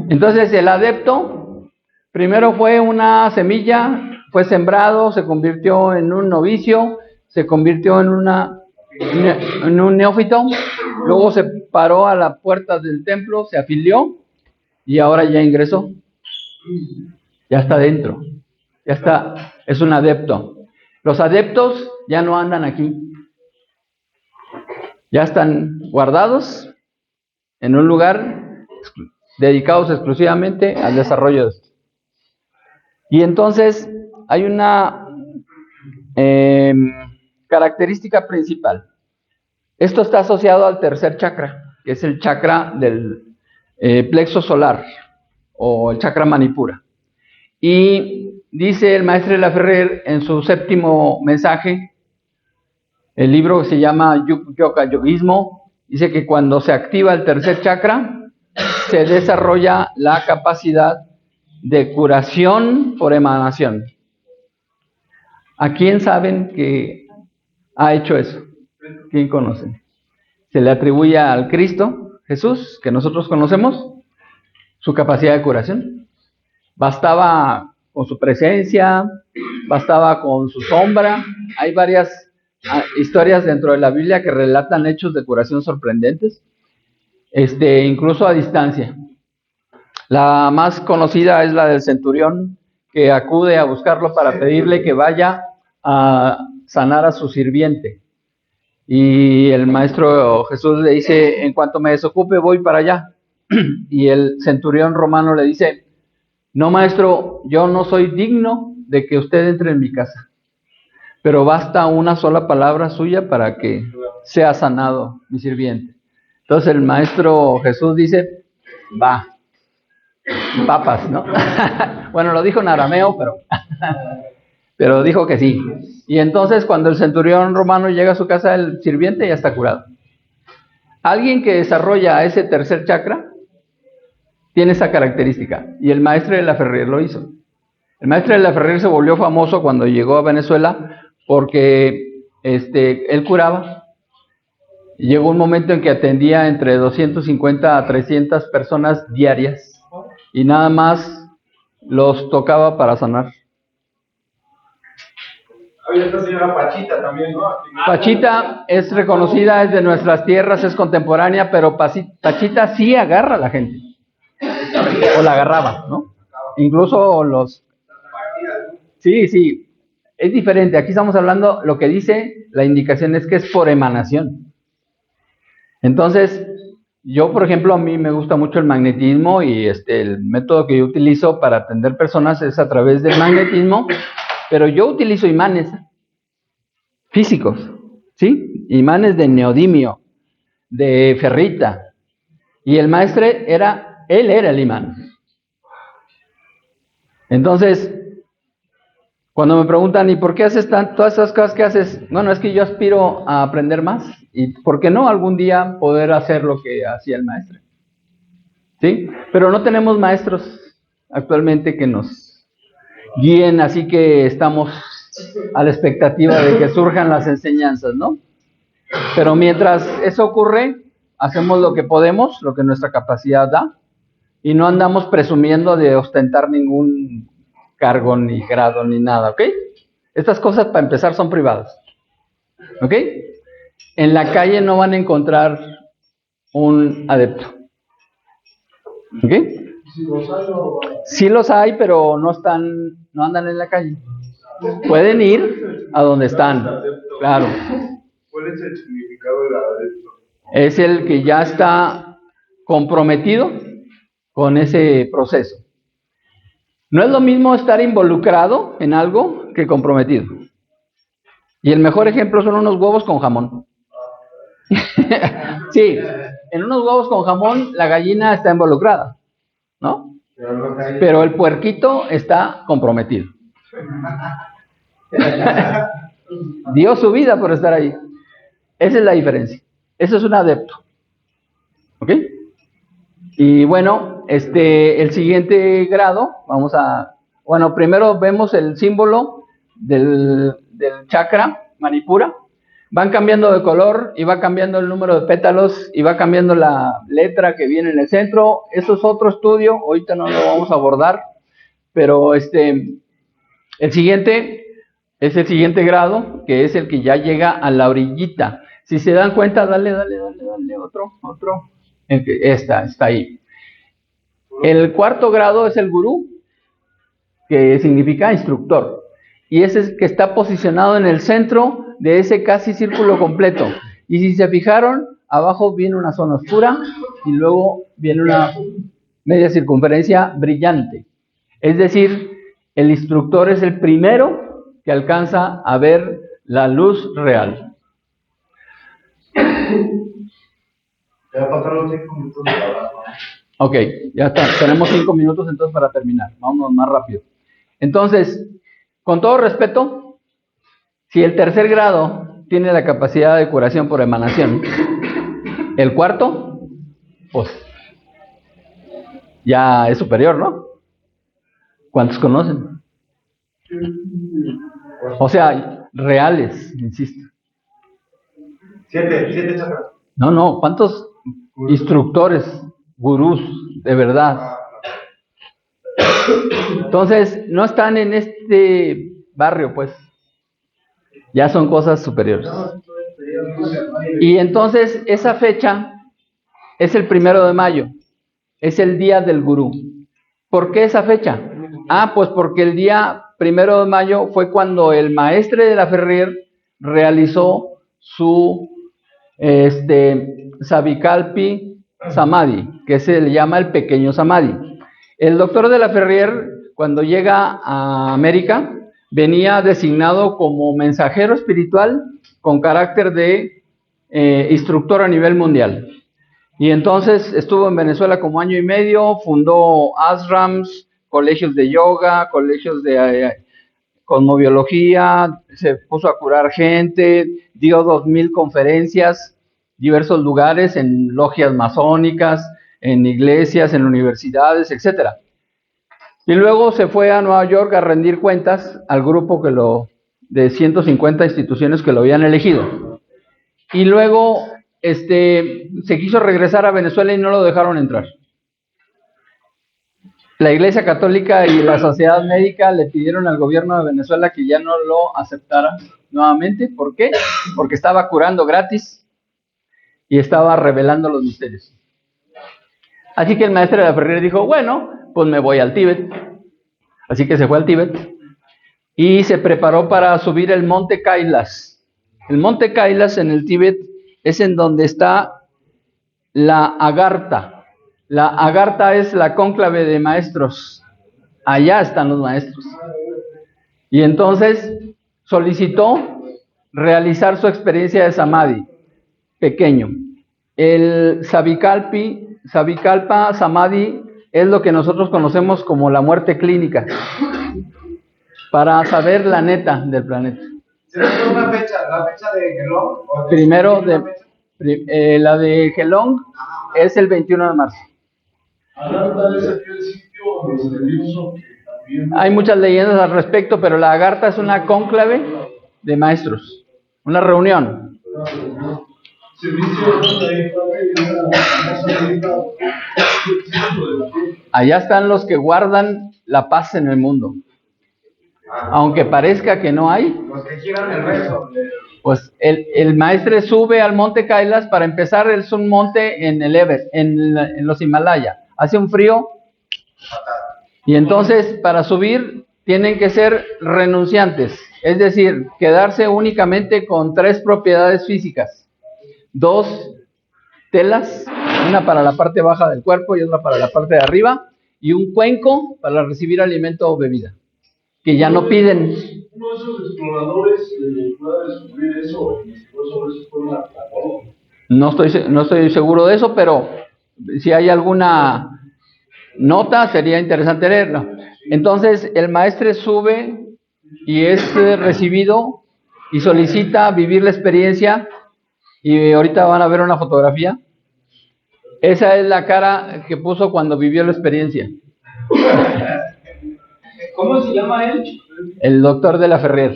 Entonces el adepto primero fue una semilla, fue sembrado, se convirtió en un novicio, se convirtió en un neófito, luego se paró a las puertas del templo, se afilió y ahora ya ingresó, ya está dentro, ya está, es un adepto. Los adeptos ya no andan aquí, ya están guardados en un lugar dedicados exclusivamente al desarrollo de esto. Y entonces hay una característica principal. Esto está asociado al tercer chakra, que es el chakra del plexo solar o el chakra manipura. Y dice el maestro de la Ferrer en su séptimo mensaje, el libro que se llama Yoga Yogismo, dice que cuando se activa el tercer chakra, se desarrolla la capacidad de curación por emanación. ¿A quién saben que ha hecho eso? ¿Quién conocen? Se le atribuye al Cristo, Jesús, que nosotros conocemos, su capacidad de curación. Bastaba con su presencia, bastaba con su sombra. Hay varias historias dentro de la Biblia que relatan hechos de curación sorprendentes, incluso a distancia. La más conocida es la del centurión, que acude a buscarlo para pedirle que vaya a sanar a su sirviente. Y el maestro Jesús le dice, en cuanto me desocupe voy para allá. Y el centurión romano le dice, no, maestro, yo no soy digno de que usted entre en mi casa, pero basta una sola palabra suya para que sea sanado mi sirviente. Entonces el maestro Jesús dice, va, papas, ¿no? Bueno, lo dijo en arameo, pero dijo que sí. Y entonces cuando el centurión romano llega a su casa, el sirviente ya está curado. Alguien que desarrolla ese tercer chakra tiene esa característica, y el maestro de la Ferrer lo hizo. El maestro de la Ferrer se volvió famoso cuando llegó a Venezuela porque él curaba. Llegó un momento en que atendía entre 250 a 300 personas diarias y nada más los tocaba para sanar. Había esta señora Pachita también, ¿no? Pachita es reconocida, es de nuestras tierras, es contemporánea, pero Pachita sí agarra a la gente. O la agarraba, ¿no? Incluso Sí, es diferente. Aquí estamos hablando, lo que dice la indicación es que es por emanación. Entonces, yo, por ejemplo, a mí me gusta mucho el magnetismo y el método que yo utilizo para atender personas es a través del magnetismo, pero yo utilizo imanes físicos, ¿sí? Imanes de neodimio. de ferrita. Y el maestro él era el imán. Entonces, cuando me preguntan, ¿y por qué haces todas esas cosas que haces? Bueno, es que yo aspiro a aprender más. ¿Y por qué no algún día poder hacer lo que hacía el maestro? ¿Sí? Pero no tenemos maestros actualmente que nos guíen, así que estamos a la expectativa de que surjan las enseñanzas, ¿no? Pero mientras eso ocurre, hacemos lo que podemos, lo que nuestra capacidad da, y no andamos presumiendo de ostentar ningún cargo, ni grado, ni nada, ¿ok? Estas cosas, para empezar, son privadas, ¿ok? En la calle no van a encontrar un adepto, ¿ok? Sí los hay, pero no andan en la calle. Pueden ir a donde están, claro. ¿Cuál es el significado del adepto? Es el que ya está comprometido con ese proceso. No es lo mismo estar involucrado en algo que comprometido. Y el mejor ejemplo son unos huevos con jamón. Sí, en unos huevos con jamón la gallina está involucrada, ¿no? Pero el puerquito está comprometido. Dio su vida por estar ahí. Esa es la diferencia. Eso es un adepto. ¿Ok? Y bueno, el siguiente grado, primero vemos el símbolo del chakra, Manipura. Van cambiando de color y va cambiando el número de pétalos y va cambiando la letra que viene en el centro. Eso es otro estudio, ahorita no lo vamos a abordar, pero el siguiente es el siguiente grado, que es el que ya llega a la orillita. Si se dan cuenta, dale, otro. Está ahí. El cuarto grado es el gurú, que significa instructor. Y ese es el que está posicionado en el centro de ese casi círculo completo. Y si se fijaron, abajo viene una zona oscura y luego viene una media circunferencia brillante. Es decir, el instructor es el primero que alcanza a ver la luz real. Ya pasaron 5 minutos de hablar. Ok, ya está. Tenemos 5 minutos entonces para terminar. Vamos más rápido. Entonces, con todo respeto, si el tercer grado tiene la capacidad de curación por emanación, el cuarto, pues, ya es superior, ¿no? ¿Cuántos conocen? O sea, reales, insisto. 7 chakras. No, ¿cuántos instructores, gurús, de verdad? Entonces, no están en este barrio, pues. Ya son cosas superiores. Y entonces, esa fecha es el 1 de mayo. Es el día del gurú. ¿Por qué esa fecha? Pues porque el día 1 de mayo fue cuando el maestre de la Ferrier realizó su Savikalpi Samadhi, que se le llama el pequeño Samadhi. El doctor de la Ferrier, cuando llega a América, venía designado como mensajero espiritual con carácter de instructor a nivel mundial. Y entonces estuvo en Venezuela como año y medio, fundó ashrams, colegios de yoga, colegios de cosmobiología, se puso a curar gente, dio 2000 conferencias, diversos lugares, en logias masónicas, en iglesias, en universidades, etc. Y luego se fue a Nueva York a rendir cuentas al grupo de 150 instituciones que lo habían elegido. Y luego se quiso regresar a Venezuela y no lo dejaron entrar. La Iglesia Católica y la Sociedad Médica le pidieron al gobierno de Venezuela que ya no lo aceptara nuevamente. ¿Por qué? Porque estaba curando gratis y estaba revelando los misterios. Así que el maestro de la Ferrier dijo, bueno, pues me voy al Tíbet. Así que se fue al Tíbet y se preparó para subir el monte Kailas. El monte Kailas en el Tíbet es en donde está la Agartha. La Agartha es la cónclave de maestros. Allá están los maestros. Y entonces solicitó realizar su experiencia de Samadhi, pequeño. El Savikalpa Samadhi es lo que nosotros conocemos como la muerte clínica, para saber la neta del planeta. ¿Será una fecha, la fecha de Gelong? Primero, la de Gelong es el 21 de marzo. Agartha es aquel sitio misterioso que también... Hay muchas leyendas al respecto, pero la Agartha es una cónclave de maestros, una reunión. Allá están los que guardan la paz en el mundo. Aunque parezca que no hay, Los que giran el rezo. pues el maestre sube al monte Kailas. Para empezar, es un monte en el Everest, en los Himalayas. Hace un frío, y entonces para subir tienen que ser renunciantes, es decir, quedarse únicamente con 3 propiedades físicas: 2 telas, una para la parte baja del cuerpo y otra para la parte de arriba, y un cuenco para recibir alimento o bebida, que ya no piden. Uno de esos exploradores puede descubrir eso, y sobre eso fue la colonia. No estoy seguro de eso, pero si hay alguna nota sería interesante leerla. Entonces el maestre sube y es recibido y solicita vivir la experiencia, y ahorita van a ver una fotografía. Esa es la cara que puso cuando vivió la experiencia. ¿Cómo se llama él? El doctor de la Ferrer.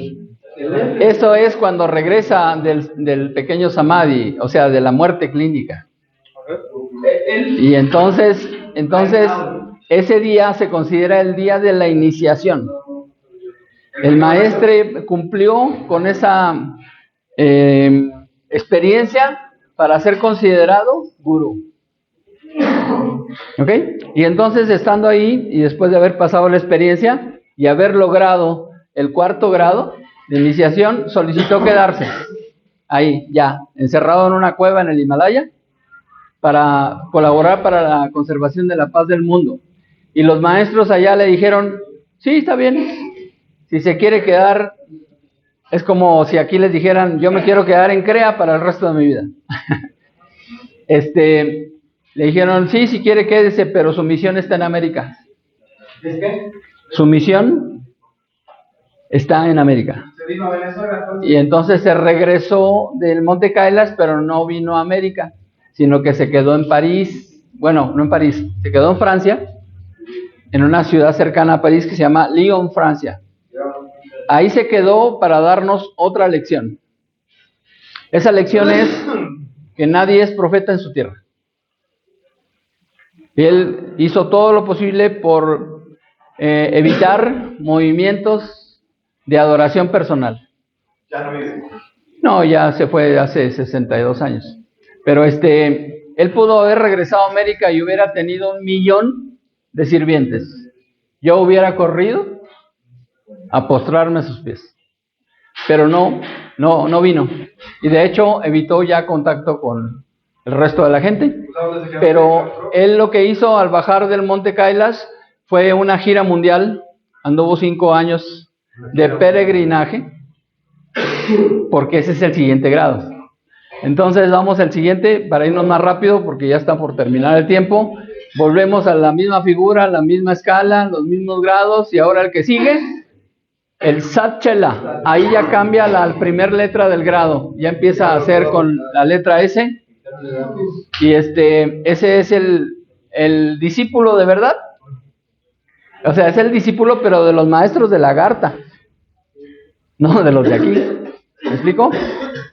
Eso es cuando regresa del pequeño Samadhi, o sea, de la muerte clínica. Y entonces ese día se considera el día de la iniciación. El maestre cumplió con esa experiencia para ser considerado gurú. ¿Ok? Y entonces, estando ahí y después de haber pasado la experiencia y haber logrado el 4º grado de iniciación, solicitó quedarse ahí, ya, encerrado en una cueva en el Himalaya, para colaborar para la conservación de la paz del mundo. Y los maestros allá le dijeron: sí, está bien, si se quiere quedar. Es como si aquí les dijeran: yo me quiero quedar en CREA para el resto de mi vida. Le dijeron: sí, si quiere quédese, pero su misión está en América. ¿Es qué? Su misión está en América. Se vino a Venezuela. Y entonces se regresó del Monte Kailas, pero no vino a América, sino que se quedó en París. Bueno, no en París, se quedó en Francia, en una ciudad cercana a París que se llama Lyon, Francia. Ahí se quedó para darnos otra lección. Esa lección es que nadie es profeta en su tierra. Él hizo todo lo posible por evitar movimientos de adoración personal. Ya no vive. No, ya se fue hace 62 años. Pero él pudo haber regresado a América y hubiera tenido 1 millón de sirvientes. Yo hubiera corrido a postrarme a sus pies. Pero no vino. Y de hecho evitó ya contacto con el resto de la gente. Pero él lo que hizo al bajar del Monte Kailas fue una gira mundial. Anduvo 5 años de peregrinaje, porque ese es el siguiente grado. Entonces vamos al siguiente para irnos más rápido, porque ya está por terminar el tiempo. Volvemos a la misma figura, la misma escala, los mismos grados, y ahora el que sigue, el Sat Chela. Ahí ya cambia la primer letra del grado, ya empieza a hacer con la letra S. Y ese es el discípulo de verdad. O sea, es el discípulo, pero de los maestros de la Agartha, no de los de aquí. ¿Me explico?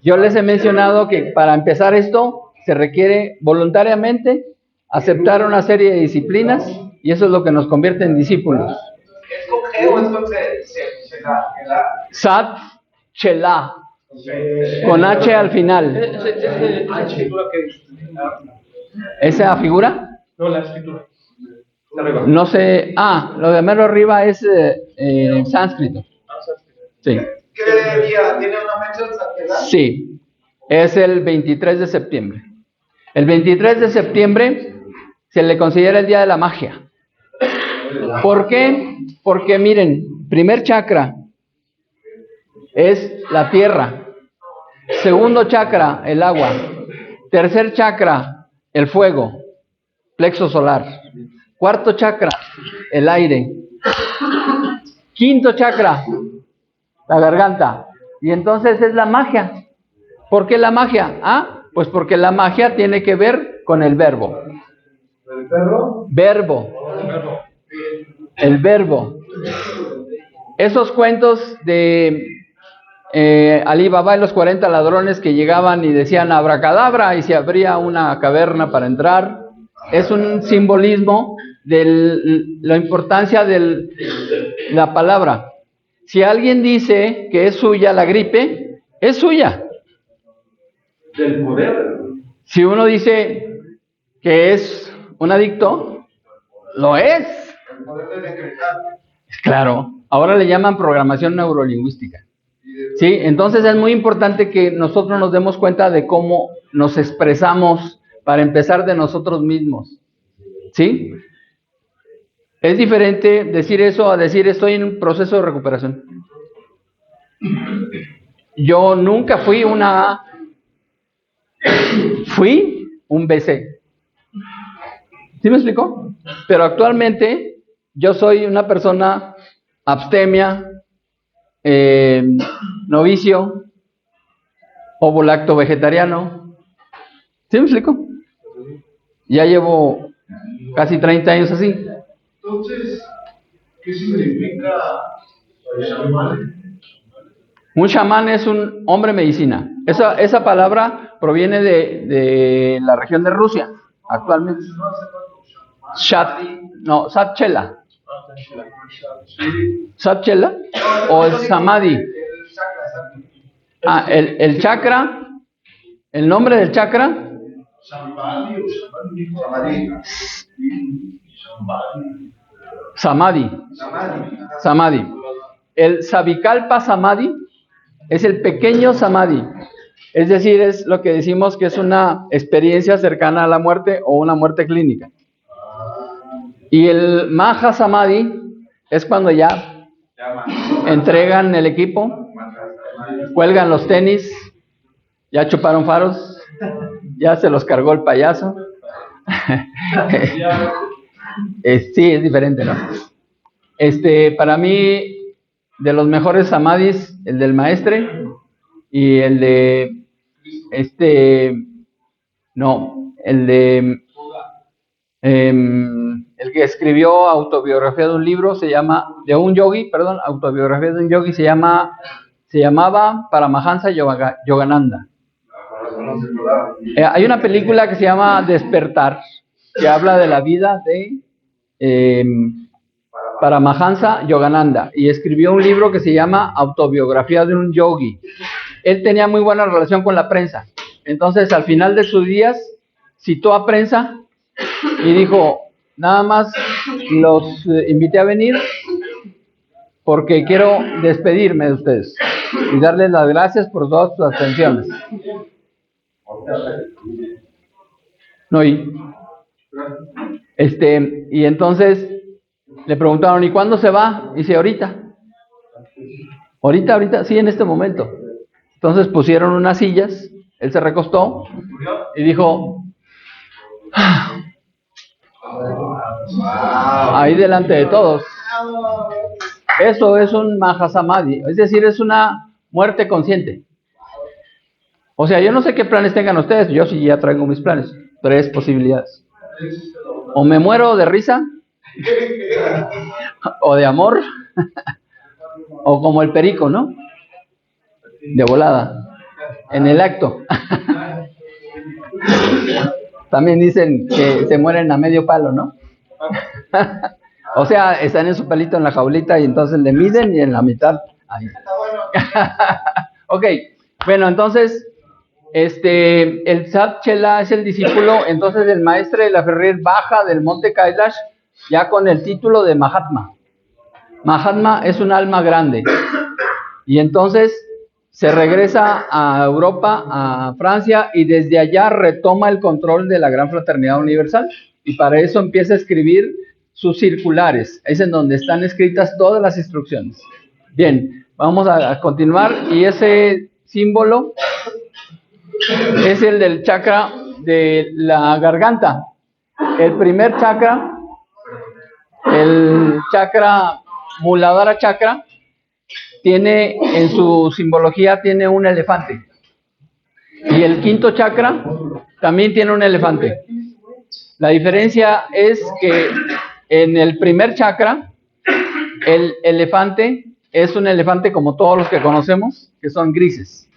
Yo les he mencionado que para empezar esto se requiere voluntariamente aceptar una serie de disciplinas, y eso es lo que nos convierte en discípulos. ¿Es con G o es con C? Sat Chela, con H al final. La escritura que es. ¿Esa figura? No, la escritura. De arriba. No sé. Lo de mero arriba es sánscrito. Sí. ¿Qué día? ¿Tiene una fecha en Santiago? Sí, es el 23 de septiembre. El 23 de septiembre se le considera el día de la magia. ¿Por qué? Porque miren, primer chakra es la tierra, segundo chakra el agua, Tercer chakra, el fuego, plexo solar. Cuarto chakra, el aire. Quinto chakra, la garganta. Y entonces es la magia. ¿Por qué la magia? Pues porque la magia tiene que ver con el verbo. ¿El perro? Verbo. El verbo. Esos cuentos de Alí Baba y los 40 ladrones que llegaban y decían abracadabra y se abría una caverna para entrar, es un simbolismo de la importancia de la palabra. Si alguien dice que es suya la gripe, es suya. Del poder. Si uno dice que es un adicto, lo es. El poder de decretar. Claro, ahora le llaman programación neurolingüística. Sí, entonces es muy importante que nosotros nos demos cuenta de cómo nos expresamos para empezar de nosotros mismos. ¿Sí? Es diferente decir eso a decir estoy en un proceso de recuperación. Yo nunca fui una A, fui un BC. ¿Sí me explicó? Pero actualmente yo soy una persona abstemia, novicio, ovo-lacto vegetariano. ¿Sí me explico? Ya llevo casi 30 años así. Entonces, ¿qué significa chamán? Un chamán es un hombre medicina. Esa palabra proviene de la región de Rusia, actualmente. Satchela. ¿Satchela? ¿O el samadhi? El chakra, el nombre del chakra. Samadhi. El Savikalpa Samadhi es el pequeño Samadhi. Es decir, es lo que decimos que es una experiencia cercana a la muerte o una muerte clínica. Y el Maha Samadhi es cuando ya entregan el equipo, cuelgan los tenis, ya chuparon faros, ya se los cargó el payaso. Sí, es diferente, ¿no? Para mí, de los mejores samadhis, el del maestre y el de el que escribió autobiografía de un libro autobiografía de un yogi se llamaba Paramahansa Yogananda. Hay una película que se llama Despertar, que habla de la vida de Paramahansa Yogananda, y escribió un libro que se llama Autobiografía de un yogi. Él tenía muy buena relación con la prensa, entonces al final de sus días citó a prensa y dijo, nada más los invité a venir porque quiero despedirme de ustedes y darles las gracias por todas sus atenciones. Y entonces le preguntaron, ¿y cuándo se va? Y dice, ahorita, sí, en este momento. Entonces pusieron unas sillas, él se recostó y dijo, ahí delante de todos. Eso es un Mahasamadhi, es decir, es una muerte consciente. O sea, yo no sé qué planes tengan ustedes, yo sí ya traigo mis planes. 3 posibilidades. O me muero de risa, o de amor, o como el perico, ¿no? De volada, en el acto. También dicen que se mueren a medio palo, ¿no? O sea, están en su pelito en la jaulita y entonces le miden y en la mitad. Ahí. Ok, bueno, entonces, el Satchela es el discípulo, entonces el maestre de la Ferrer baja del monte Kailash ya con el título de Mahatma. Mahatma es un alma grande. Y entonces se regresa a Europa, a Francia, y desde allá retoma el control de la Gran Fraternidad Universal. Y para eso empieza a escribir sus circulares. Es en donde están escritas todas las instrucciones. Bien, vamos a continuar. Y ese símbolo es el del chakra de la garganta. El primer chakra, el chakra Muladhara chakra, tiene en su simbología tiene un elefante. Y el quinto chakra también tiene un elefante. La diferencia es que en el primer chakra, el elefante es un elefante como todos los que conocemos, que son grises.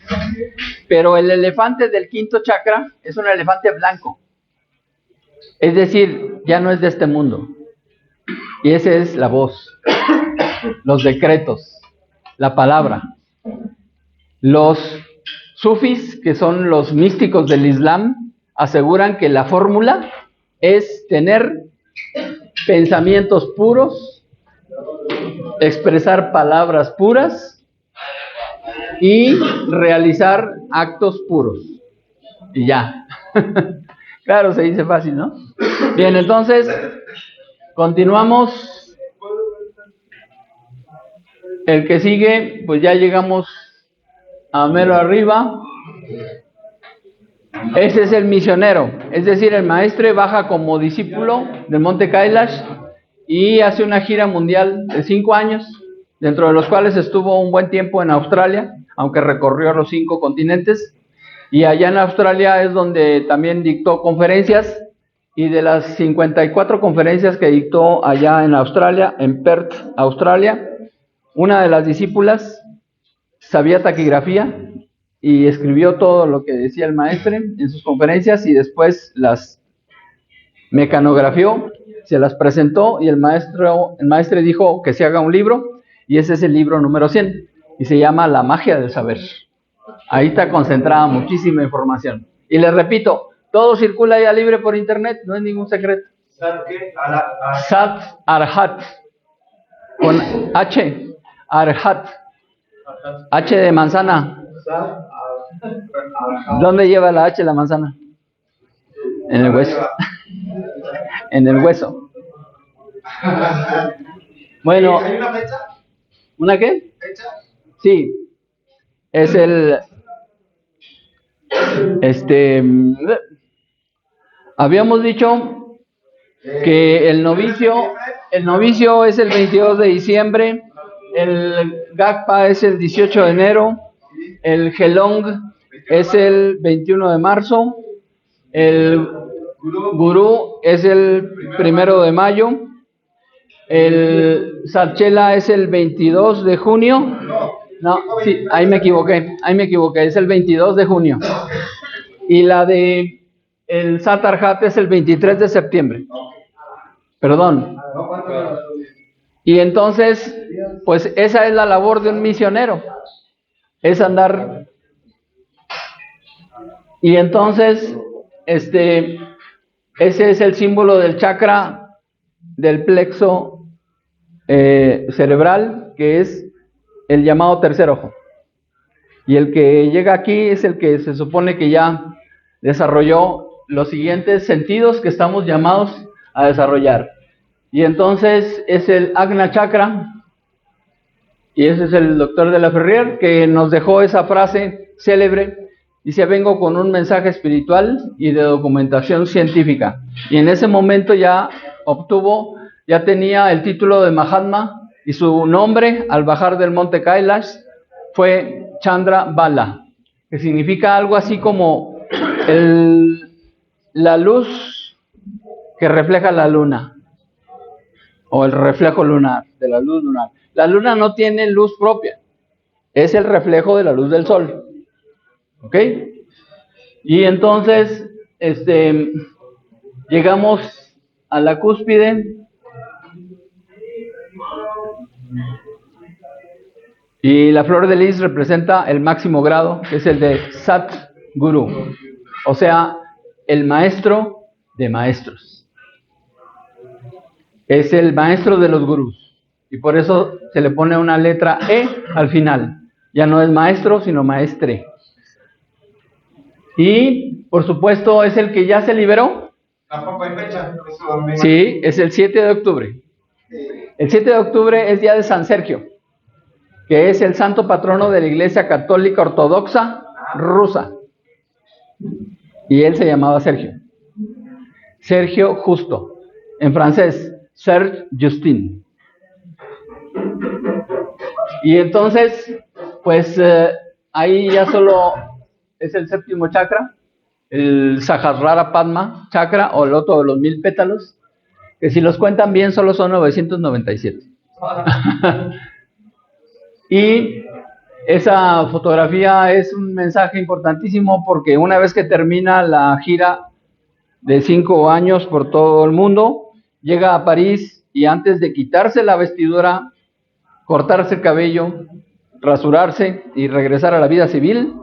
Pero el elefante del quinto chakra es un elefante blanco. Es decir, ya no es de este mundo. Y esa es la voz, los decretos, la palabra. Los sufis, que son los místicos del Islam, aseguran que la fórmula es tener pensamientos puros, expresar palabras puras y realizar actos puros. Y ya. Claro, se dice fácil, ¿no? Bien, entonces, continuamos. El que sigue, pues ya llegamos a mero arriba. Ese es el misionero, es decir, el maestre baja como discípulo del monte Kailash y hace una gira mundial de 5 años, dentro de los cuales estuvo un buen tiempo en Australia, aunque recorrió los 5 continentes, y allá en Australia es donde también dictó conferencias, y de las 54 conferencias que dictó allá en Australia, en Perth, Australia, una de las discípulas sabía taquigrafía y escribió todo lo que decía el maestre en sus conferencias y después las mecanografió, se las presentó y el maestre dijo que se haga un libro y ese es el libro número 100 y se llama La magia del saber. Ahí está concentrada muchísima información. Y les repito, todo circula ya libre por internet, no es ningún secreto. Sat Arhat, con H, Arhat, H de manzana. ¿Dónde lleva la H la manzana? En el hueso. En el hueso. Bueno. ¿Hay una fecha? ¿Una qué? ¿Fecha? Sí. Es el... Habíamos dicho que el novicio es el 22 de diciembre, el Gakpa es el 18 de enero, el Gelong es el 21 de marzo, el Gurú es el 1 de mayo, el Satchela es el 22 de junio, no, sí, ahí me equivoqué, es el 22 de junio, y la de el Satarhat es el 23 de septiembre, perdón. Y entonces, pues esa es la labor de un misionero, es andar. Y entonces, ese es el símbolo del chakra del plexo cerebral, que es el llamado tercer ojo. Y el que llega aquí es el que se supone que ya desarrolló los siguientes sentidos que estamos llamados a desarrollar. Y entonces es el Agna Chakra, y ese es el doctor de la Ferrier que nos dejó esa frase célebre. Dice: vengo con un mensaje espiritual y de documentación científica. Y en ese momento ya tenía el título de Mahatma, y su nombre al bajar del monte Kailash fue Chandra Bala, que significa algo así como la luz que refleja la luna, o el reflejo lunar, de la luz lunar. La luna no tiene luz propia, es el reflejo de la luz del sol. ¿Ok? Y entonces, llegamos a la cúspide. Y la flor de lis representa el máximo grado, que es el de Sat Guru, o sea, el maestro de maestros. Es el maestro de los gurús. Y por eso se le pone una letra E al final. Ya no es maestro, sino maestre. Y, por supuesto, es el que ya se liberó. ¿Tampoco hay fecha? Sí, es el 7 de octubre. El 7 de octubre es día de San Sergio, que es el santo patrono de la Iglesia Católica Ortodoxa rusa. y él se llamaba Sergio. Sergio Justo, en francés, Serge Justin. Y entonces, pues ahí ya solo es el séptimo chakra, el Sahasrara Padma chakra o el loto de los 1000 pétalos, que si los cuentan bien solo son 997. Y esa fotografía es un mensaje importantísimo porque una vez que termina la gira de 5 años por todo el mundo, llega a París y antes de quitarse la vestidura, cortarse el cabello, rasurarse y regresar a la vida civil,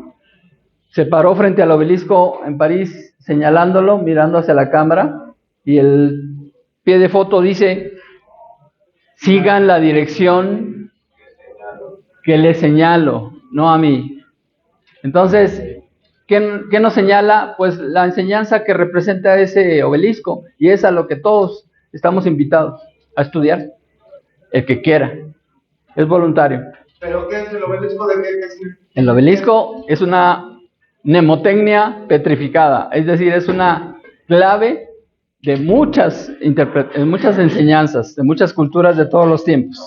se paró frente al obelisco en París señalándolo, mirando hacia la cámara, y el pie de foto dice: sigan la dirección que les señalo, no a mí. Entonces, ¿qué nos señala? Pues la enseñanza que representa ese obelisco, y es a lo que todos estamos invitados a estudiar, el que quiera, es voluntario. ¿Pero qué es el obelisco? ¿De qué sirve? El obelisco es una mnemotecnia petrificada, es decir, es una clave de muchas enseñanzas, de muchas culturas de todos los tiempos.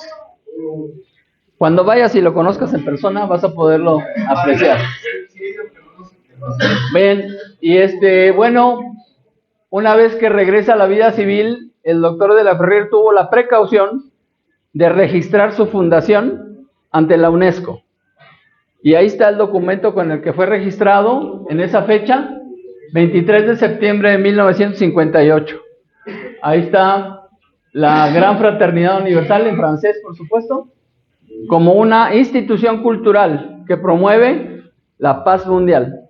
Cuando vayas y lo conozcas en persona, vas a poderlo apreciar. Bien, y bueno, una vez que regresa a la vida civil, el doctor de la Ferrier tuvo la precaución de registrar su fundación ante la UNESCO. Y ahí está el documento con el que fue registrado en esa fecha, 23 de septiembre de 1958. Ahí está la Gran Fraternidad Universal, en francés, por supuesto, como una institución cultural que promueve la paz mundial.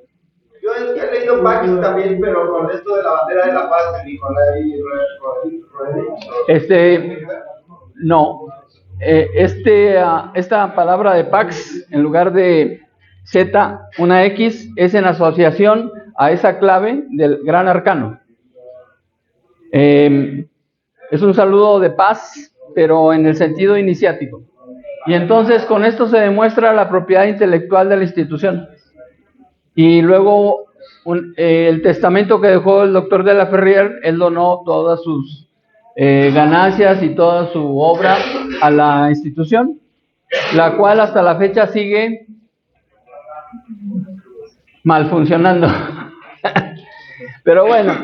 Yo he leído Pax también, pero con esto de la bandera de la paz de Nicolai Rodin. No. Esta palabra de Pax, en lugar de Z, una X, es en asociación a esa clave del gran arcano. Es un saludo de paz, pero en el sentido iniciático. Y entonces con esto se demuestra la propiedad intelectual de la institución. Y luego el testamento que dejó el doctor de la Ferrier, él donó todas sus ganancias y toda su obra a la institución, la cual hasta la fecha sigue mal funcionando. Pero bueno,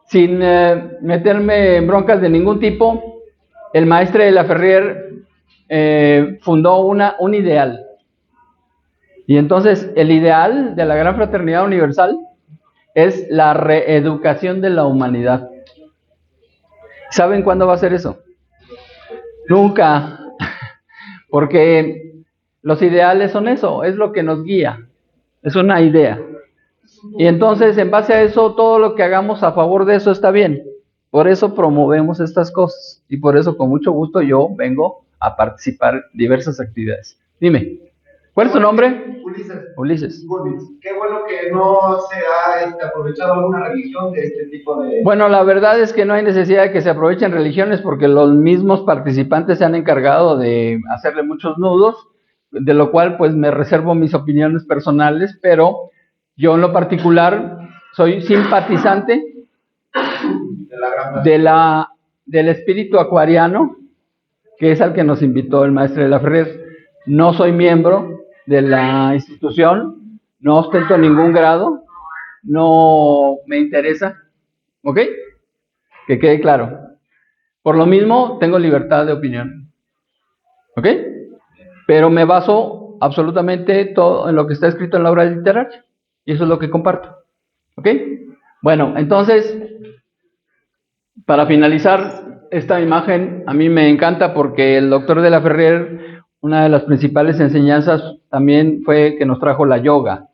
sin meterme en broncas de ningún tipo, el maestre de la Ferrier fundó un ideal. Y entonces el ideal de la Gran Fraternidad Universal es la reeducación de la humanidad. ¿Saben cuándo va a ser eso? Nunca. Porque los ideales son eso, es lo que nos guía, es una idea. Y entonces, en base a eso, todo lo que hagamos a favor de eso está bien. Por eso promovemos estas cosas. Y por eso, con mucho gusto, yo vengo a participar en diversas actividades. Dime, ¿cuál es tu nombre? Ulises. Qué bueno que no se ha aprovechado alguna religión de este tipo de... Bueno, la verdad es que no hay necesidad de que se aprovechen religiones porque los mismos participantes se han encargado de hacerle muchos nudos, de lo cual pues me reservo mis opiniones personales, pero yo en lo particular soy simpatizante del espíritu acuariano, que es al que nos invitó el maestro de la Ferrier. No soy miembro de la institución, no ostento ningún grado, no me interesa, ¿ok? Que quede claro. Por lo mismo, tengo libertad de opinión, ¿ok? Pero me baso absolutamente todo en lo que está escrito en la obra literaria, y eso es lo que comparto, ¿ok? Bueno, entonces, para finalizar esta imagen, a mí me encanta porque el doctor de la Ferrier, una de las principales enseñanzas también fue que nos trajo la yoga,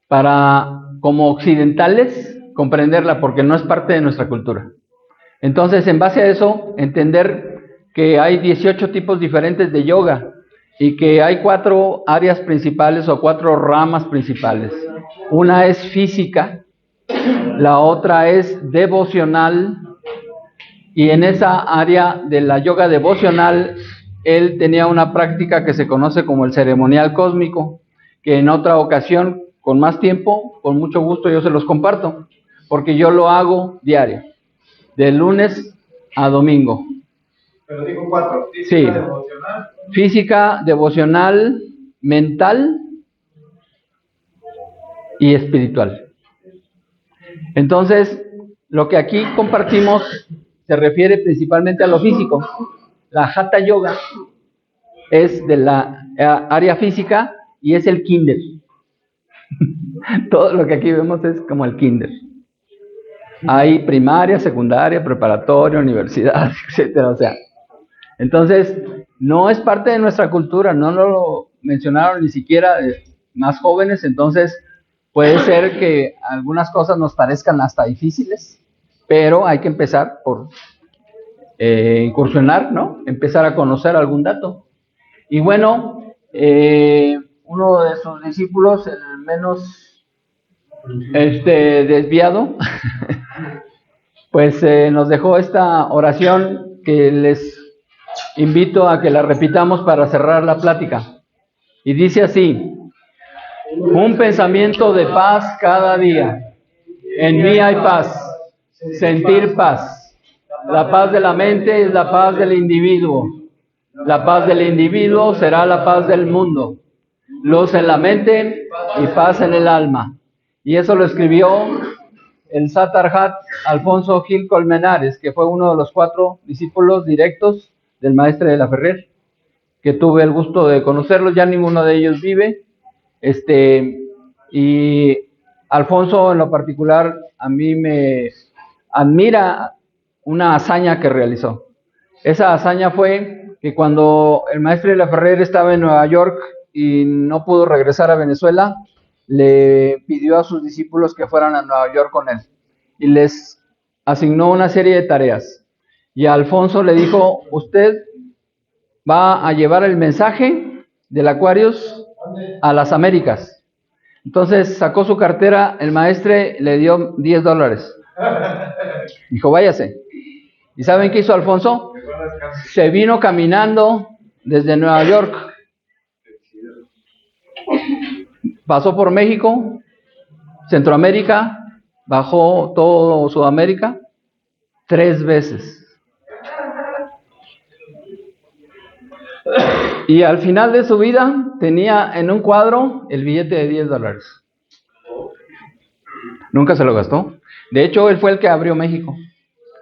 para, como occidentales, comprenderla, porque no es parte de nuestra cultura. Entonces, en base a eso, entender que hay 18 tipos diferentes de yoga, y que hay 4 áreas principales o 4 ramas principales. Una es física, la otra es devocional, y en esa área de la yoga devocional, él tenía una práctica que se conoce como el ceremonial cósmico, que en otra ocasión con más tiempo, con mucho gusto yo se los comparto, porque yo lo hago diario, de lunes a domingo. Pero dijo 4. Sí. Física, devocional. Física, devocional, mental y espiritual. Entonces, lo que aquí compartimos se refiere principalmente a lo físico. La Hatha Yoga es de la área física y es el kinder. Todo lo que aquí vemos es como el kinder. Hay primaria, secundaria, preparatoria, universidad, etcétera. O sea, entonces no es parte de nuestra cultura, no lo mencionaron ni siquiera más jóvenes, entonces puede ser que algunas cosas nos parezcan hasta difíciles, pero hay que empezar por incursionar, ¿no? Empezar a conocer algún dato. Y bueno, uno de sus discípulos, el menos desviado, pues nos dejó esta oración que les invito a que la repitamos para cerrar la plática. Y dice así: un pensamiento de paz cada día. En mí hay paz, sentir paz. La paz de la mente es la paz del individuo. La paz del individuo será la paz del mundo. Luz en la mente y paz en el alma. Y eso lo escribió el Satarhat Alfonso Gil Colmenares, que fue uno de los 4 discípulos directos del Maestre de la Ferrer, que tuve el gusto de conocerlos. Ya ninguno de ellos vive. Y Alfonso en lo particular a mí me admira una hazaña que realizó. Esa hazaña fue que cuando el Maestre de la Ferrer estaba en Nueva York y no pudo regresar a Venezuela, le pidió a sus discípulos que fueran a Nueva York con él y les asignó una serie de tareas. Y a Alfonso le dijo: usted va a llevar el mensaje del Aquarius a las Américas. Entonces sacó su cartera, el maestre le dio $10. Dijo: váyase. ¿Y saben qué hizo Alfonso? Se vino caminando desde Nueva York. Pasó por México, Centroamérica, bajó todo Sudamérica 3 veces. Y al final de su vida tenía en un cuadro el billete de $10. Nunca se lo gastó. De hecho, él fue el que abrió México.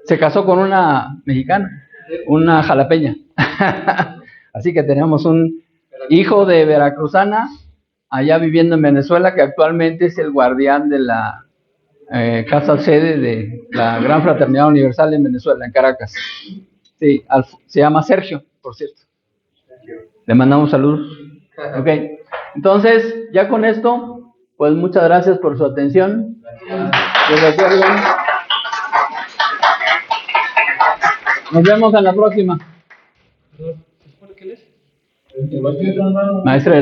Se casó con una mexicana, una jalapeña. Así que tenemos un hijo de veracruzana allá viviendo en Venezuela, que actualmente es el guardián de la casa sede de la Gran Fraternidad Universal en Venezuela, en Caracas. Sí, se llama Sergio, por cierto. Le mandamos saludos. Ok, entonces, ya con esto, pues muchas gracias por su atención. Les recuerdo, nos vemos en la próxima. Maestre.